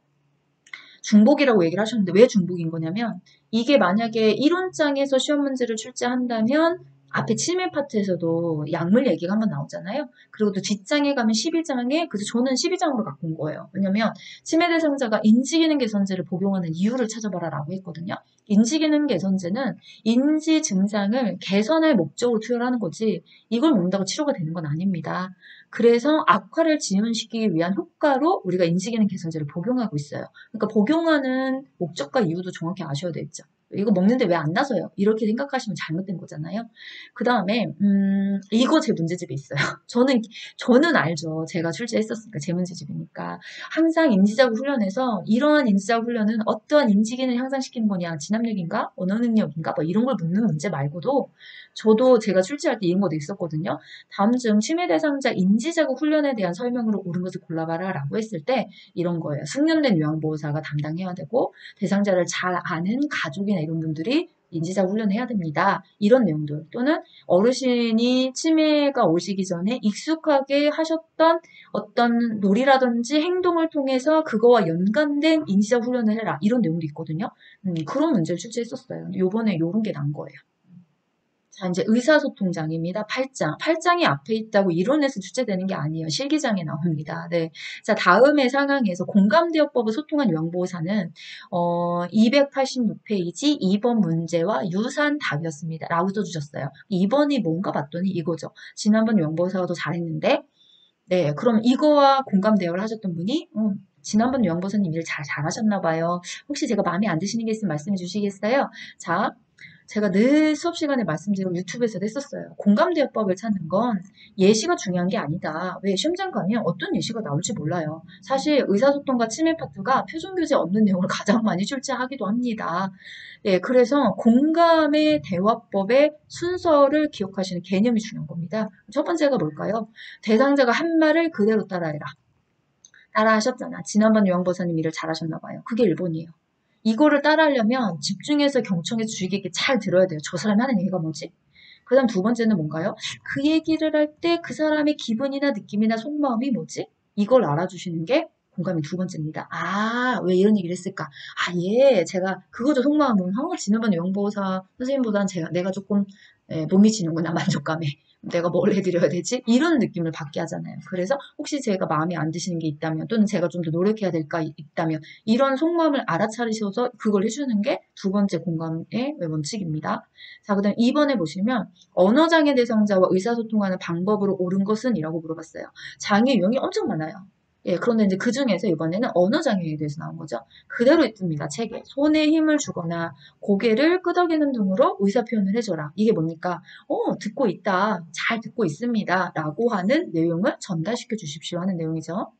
중복이라고 얘기를 하셨는데 왜 중복인 거냐면 이게 만약에 이론장에서 시험 문제를 출제한다면 앞에 치매 파트에서도 약물 얘기가 한번 나오잖아요. 그리고 또 뒷장에 가면 12장에 그래서 저는 12장으로 갖고 온 거예요. 왜냐면 치매 대상자가 인지기능 개선제를 복용하는 이유를 찾아봐라 라고 했거든요. 인지기능 개선제는 인지 증상을 개선할 목적으로 투여하는 거지 이걸 먹는다고 치료가 되는 건 아닙니다. 그래서 악화를 지연시키기 위한 효과로 우리가 인지기능 개선제를 복용하고 있어요. 그러니까 복용하는 목적과 이유도 정확히 아셔야 되겠죠. 이거 먹는데 왜 안 나서요? 이렇게 생각하시면 잘못된 거잖아요. 그 다음에 이거 제 문제집에 있어요. 저는 알죠. 제가 출제했었으니까 제 문제집이니까 항상 인지자구 훈련에서 이러한 인지자구 훈련은 어떠한 인지기능을 향상시키는 거냐, 진압력인가, 언어 능력인가, 뭐 이런 걸 묻는 문제 말고도 저도 제가 출제할 때 이런 것도 있었거든요. 다음 중 치매 대상자 인지자구 훈련에 대한 설명으로 옳은 것을 골라봐라 라고 했을 때 이런 거예요. 숙련된 요양보호사가 담당해야 되고 대상자를 잘 아는 가족이나 이런 분들이 인지자구 훈련해야 됩니다. 이런 내용들 또는 어르신이 치매가 오시기 전에 익숙하게 하셨던 어떤 놀이라든지 행동을 통해서 그거와 연관된 인지자구 훈련을 해라. 이런 내용도 있거든요. 그런 문제를 출제했었어요. 요번에 이런 게 난 거예요. 자, 이제 의사소통장입니다. 8장. 8장이 앞에 있다고 이론에서 출제되는 게 아니에요. 실기장에 나옵니다. 네. 자, 다음의 상황에서 공감대역법을 소통한 요양보호사는 286페이지 2번 문제와 유사한 답이었습니다. 라고 써주셨어요. 2번이 뭔가 봤더니 이거죠. 지난번 요양보호사가 더 잘했는데 네, 그럼 이거와 공감대역을 하셨던 분이 지난번 요양보호사님 일 잘하셨나 봐요. 혹시 제가 마음에 안 드시는 게 있으면 말씀해 주시겠어요? 자, 제가 늘 수업 시간에 말씀드리고 유튜브에서도 했었어요. 공감대역법을 찾는 건 예시가 중요한 게 아니다. 왜 시험장 가면 어떤 예시가 나올지 몰라요. 사실 의사소통과 치매 파트가 표준교재 없는 내용을 가장 많이 출제하기도 합니다. 예, 그래서 공감의 대화법의 순서를 기억하시는 개념이 중요한 겁니다. 첫 번째가 뭘까요? 대상자가 한 말을 그대로 따라해라. 따라하셨잖아. 지난번 요양보사님 일을 잘하셨나 봐요. 그게 1번이에요. 이거를 따라하려면 집중해서 경청해서 주의 깊게 잘 들어야 돼요. 저 사람이 하는 얘기가 뭐지? 그 다음 두 번째는 뭔가요? 그 얘기를 할 때 그 사람의 기분이나 느낌이나 속마음이 뭐지? 이걸 알아주시는 게 공감이 두 번째입니다. 아, 왜 이런 얘기를 했을까? 아, 예, 제가 그거죠, 속마음은. 지난번에 영보사 선생님보다는 내가 조금 못 미치는구나, 만족감에. 내가 뭘 해드려야 되지? 이런 느낌을 받게 하잖아요. 그래서 혹시 제가 마음에 안 드시는 게 있다면 또는 제가 좀 더 노력해야 될까 있다면 이런 속마음을 알아차리셔서 그걸 해주는 게 두 번째 공감의 원칙입니다. 자, 그다음 2번에 보시면 언어장애 대상자와 의사소통하는 방법으로 옳은 것은? 이라고 물어봤어요. 장애 유형이 엄청 많아요. 예, 그런데 이제 그 중에서 이번에는 언어장애에 대해서 나온 거죠. 그대로 있습니다, 책에. 손에 힘을 주거나 고개를 끄덕이는 등으로 의사표현을 해줘라. 이게 뭡니까? 듣고 있다. 잘 듣고 있습니다. 라고 하는 내용을 전달시켜 주십시오 하는 내용이죠.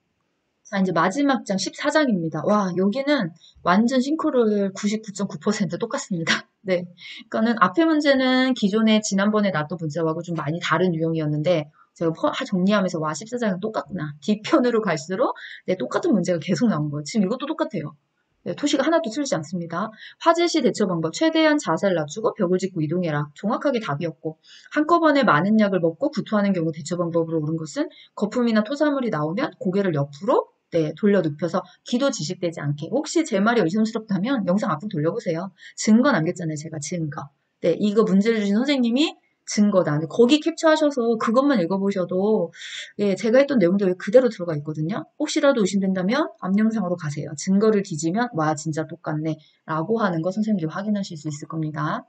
자, 이제 마지막 장 14장입니다. 와, 여기는 완전 싱크로율 99.9% 똑같습니다. 네. 그러니까는 앞에 문제는 기존에 지난번에 나왔던 문제하고 좀 많이 다른 유형이었는데 제가 정리하면서 와, 14장은 똑같구나. 뒤편으로 갈수록 네, 똑같은 문제가 계속 나온 거예요. 지금 이것도 똑같아요. 네, 토시가 하나도 틀리지 않습니다. 화재 시 대처 방법, 최대한 자세를 낮추고 벽을 짚고 이동해라. 정확하게 답이었고, 한꺼번에 많은 약을 먹고 구토하는 경우 대처 방법으로 옳은 것은 거품이나 토사물이 나오면 고개를 옆으로 네, 돌려 눕혀서 기도 지식되지 않게. 혹시 제 말이 의심스럽다면 영상 앞으로 돌려보세요. 증거 남겼잖아요, 제가 증거. 네, 이거 문제를 주신 선생님이 증거다. 근데 거기 캡처하셔서 그것만 읽어보셔도 예, 제가 했던 내용도 그대로 들어가 있거든요. 혹시라도 의심된다면 앞 영상으로 가세요. 증거를 뒤지면 와 진짜 똑같네 라고 하는 거 선생님들이 확인하실 수 있을 겁니다.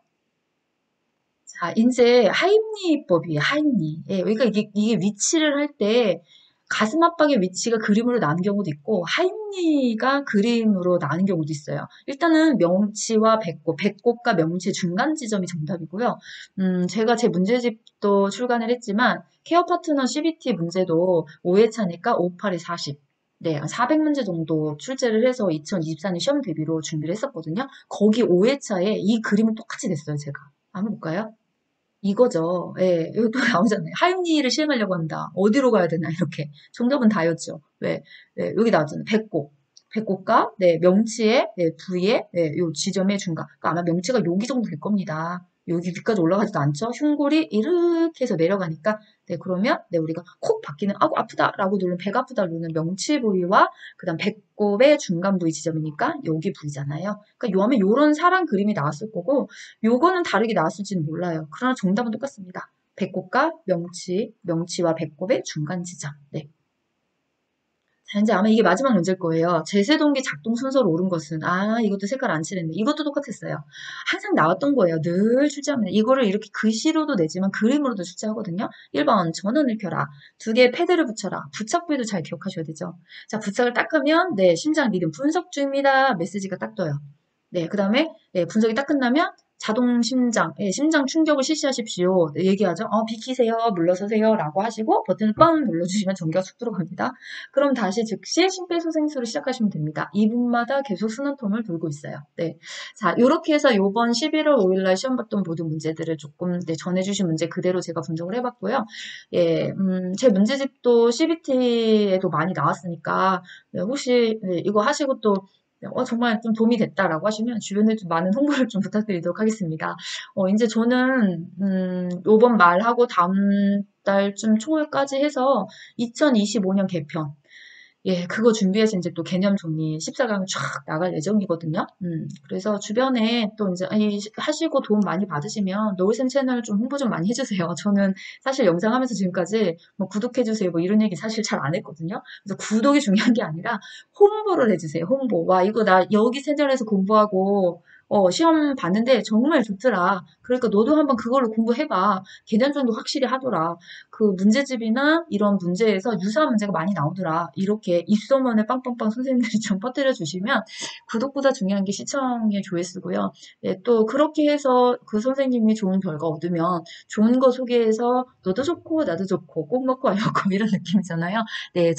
자, 이제 하임리법이에요. 하임리. 예, 그러니까 이게 위치를 할 때 가슴 압박의 위치가 그림으로 나는 경우도 있고 하임리가 그림으로 나는 경우도 있어요. 일단은 명치와 배꼽, 배꼽과 명치 중간 지점이 정답이고요. 제가 제 문제집도 출간을 했지만 케어 파트너 CBT 문제도 5회차니까 5, 8이 40. 네, 400문제 정도 출제를 해서 2024년 시험 대비로 준비를 했었거든요. 거기 5회차에 이 그림은 똑같이 됐어요, 제가. 한번 볼까요? 이거죠. 예, 여기 또 나오잖아요. 하윤리를 시행하려고 한다. 어디로 가야 되나, 이렇게. 정답은 다였죠. 왜? 네, 여기 나왔잖아요. 배꼽. 배꼽과, 네, 명치의, 네, 부위의, 네, 요 지점의 중간. 그러니까 아마 명치가 여기 정도 될 겁니다. 여기 위까지 올라가지도 않죠? 흉골이 이렇게 해서 내려가니까, 네, 그러면, 네, 우리가 콕 바뀌는, 아고, 아프다라고 누르는, 배가 아프다 누르는 명치 부위와, 그 다음 배꼽의 중간 부위 지점이니까, 여기 부위잖아요. 그러니까 요하면 요런 사람 그림이 나왔을 거고, 요거는 다르게 나왔을지는 몰라요. 그러나 정답은 똑같습니다. 배꼽과 명치와 배꼽의 중간 지점. 네. 자, 이제 아마 이게 마지막 문제일 거예요. 제세동기 작동 순서로 옳은 것은, 이것도 색깔 안 칠했네. 이것도 똑같았어요. 항상 나왔던 거예요. 늘 출제하면. 이거를 이렇게 글씨로도 내지만 그림으로도 출제하거든요. 1번, 전원을 켜라. 2개 패드를 붙여라. 부착부위도 잘 기억하셔야 되죠. 자, 부착을 딱 하면, 네, 심장 리듬 분석 중입니다. 메시지가 딱 떠요. 네, 그 다음에, 네, 분석이 딱 끝나면, 자동 심장, 예, 심장 충격을 실시하십시오. 네, 얘기하죠. 비키세요, 물러서세요, 라고 하시고, 버튼을 뻥 눌러주시면 전기가 쑥 들어갑니다. 그럼 다시 즉시 심폐소생술을 시작하시면 됩니다. 2분마다 계속 순환통을 돌고 있어요. 네. 자, 요렇게 해서 요번 11월 5일날 시험 봤던 모든 문제들을 조금 네, 전해주신 문제 그대로 제가 분석을 해봤고요. 예, 제 문제집도 CBT에도 많이 나왔으니까, 네, 혹시 네, 이거 하시고 또 정말 좀 도움이 됐다라고 하시면 주변에 좀 많은 홍보를 좀 부탁드리도록 하겠습니다. 이제 저는, 요번 말하고 다음 달쯤 초까지 해서 2025년 개편, 예, 그거 준비해서 이제 또 개념 정리 14강 쫙 나갈 예정이거든요. 그래서 주변에 또 이제 하시고 도움 많이 받으시면 노을샘 채널 좀 홍보 좀 많이 해주세요. 저는 사실 영상 하면서 지금까지 뭐 구독해주세요 뭐 이런 얘기 사실 잘 안 했거든요. 그래서 구독이 중요한 게 아니라 홍보를 해주세요. 홍보. 와, 이거 나 여기 채널에서 공부하고 시험 봤는데 정말 좋더라. 그러니까 너도 한번 그걸로 공부해봐. 개념 정도 확실히 하더라. 그 문제집이나 이런 문제에서 유사한 문제가 많이 나오더라. 이렇게 입소문을 빵빵빵 선생님들이 좀 퍼뜨려 주시면 구독보다 중요한 게 시청의 조회수고요. 네, 또 그렇게 해서 그 선생님이 좋은 결과 얻으면 좋은 거 소개해서 너도 좋고 나도 좋고 꼭 먹고 알 먹고 이런 느낌이잖아요. 네,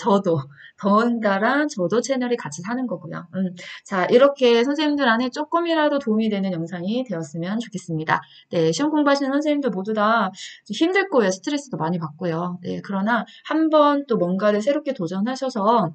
더군다나 저도 채널이 같이 사는 거고요. 자, 이렇게 선생님들한테 조금이라도 도움이 되는 영상이 되었으면 좋겠습니다. 네, 시험 공부하시는 선생님들 모두 다 힘들 거예요. 스트레스도 많이 받고요. 네, 그러나 한번 또 뭔가를 새롭게 도전하셔서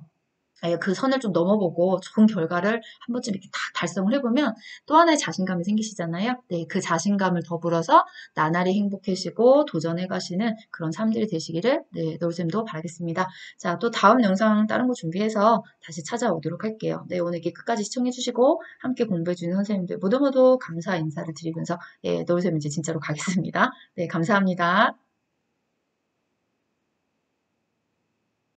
그 선을 좀 넘어보고 좋은 결과를 한 번쯤 이렇게 딱 달성을 해보면 또 하나의 자신감이 생기시잖아요. 네, 그 자신감을 더불어서 나날이 행복해지고 도전해 가시는 그런 삶들이 되시기를 네, 노을쌤도 바라겠습니다. 자, 또 다음 영상 다른 거 준비해서 다시 찾아오도록 할게요. 네, 오늘 이렇게 끝까지 시청해주시고 함께 공부해주는 선생님들 모두 모두 감사 인사를 드리면서 예, 노을쌤 이제 진짜로 가겠습니다. 네, 감사합니다.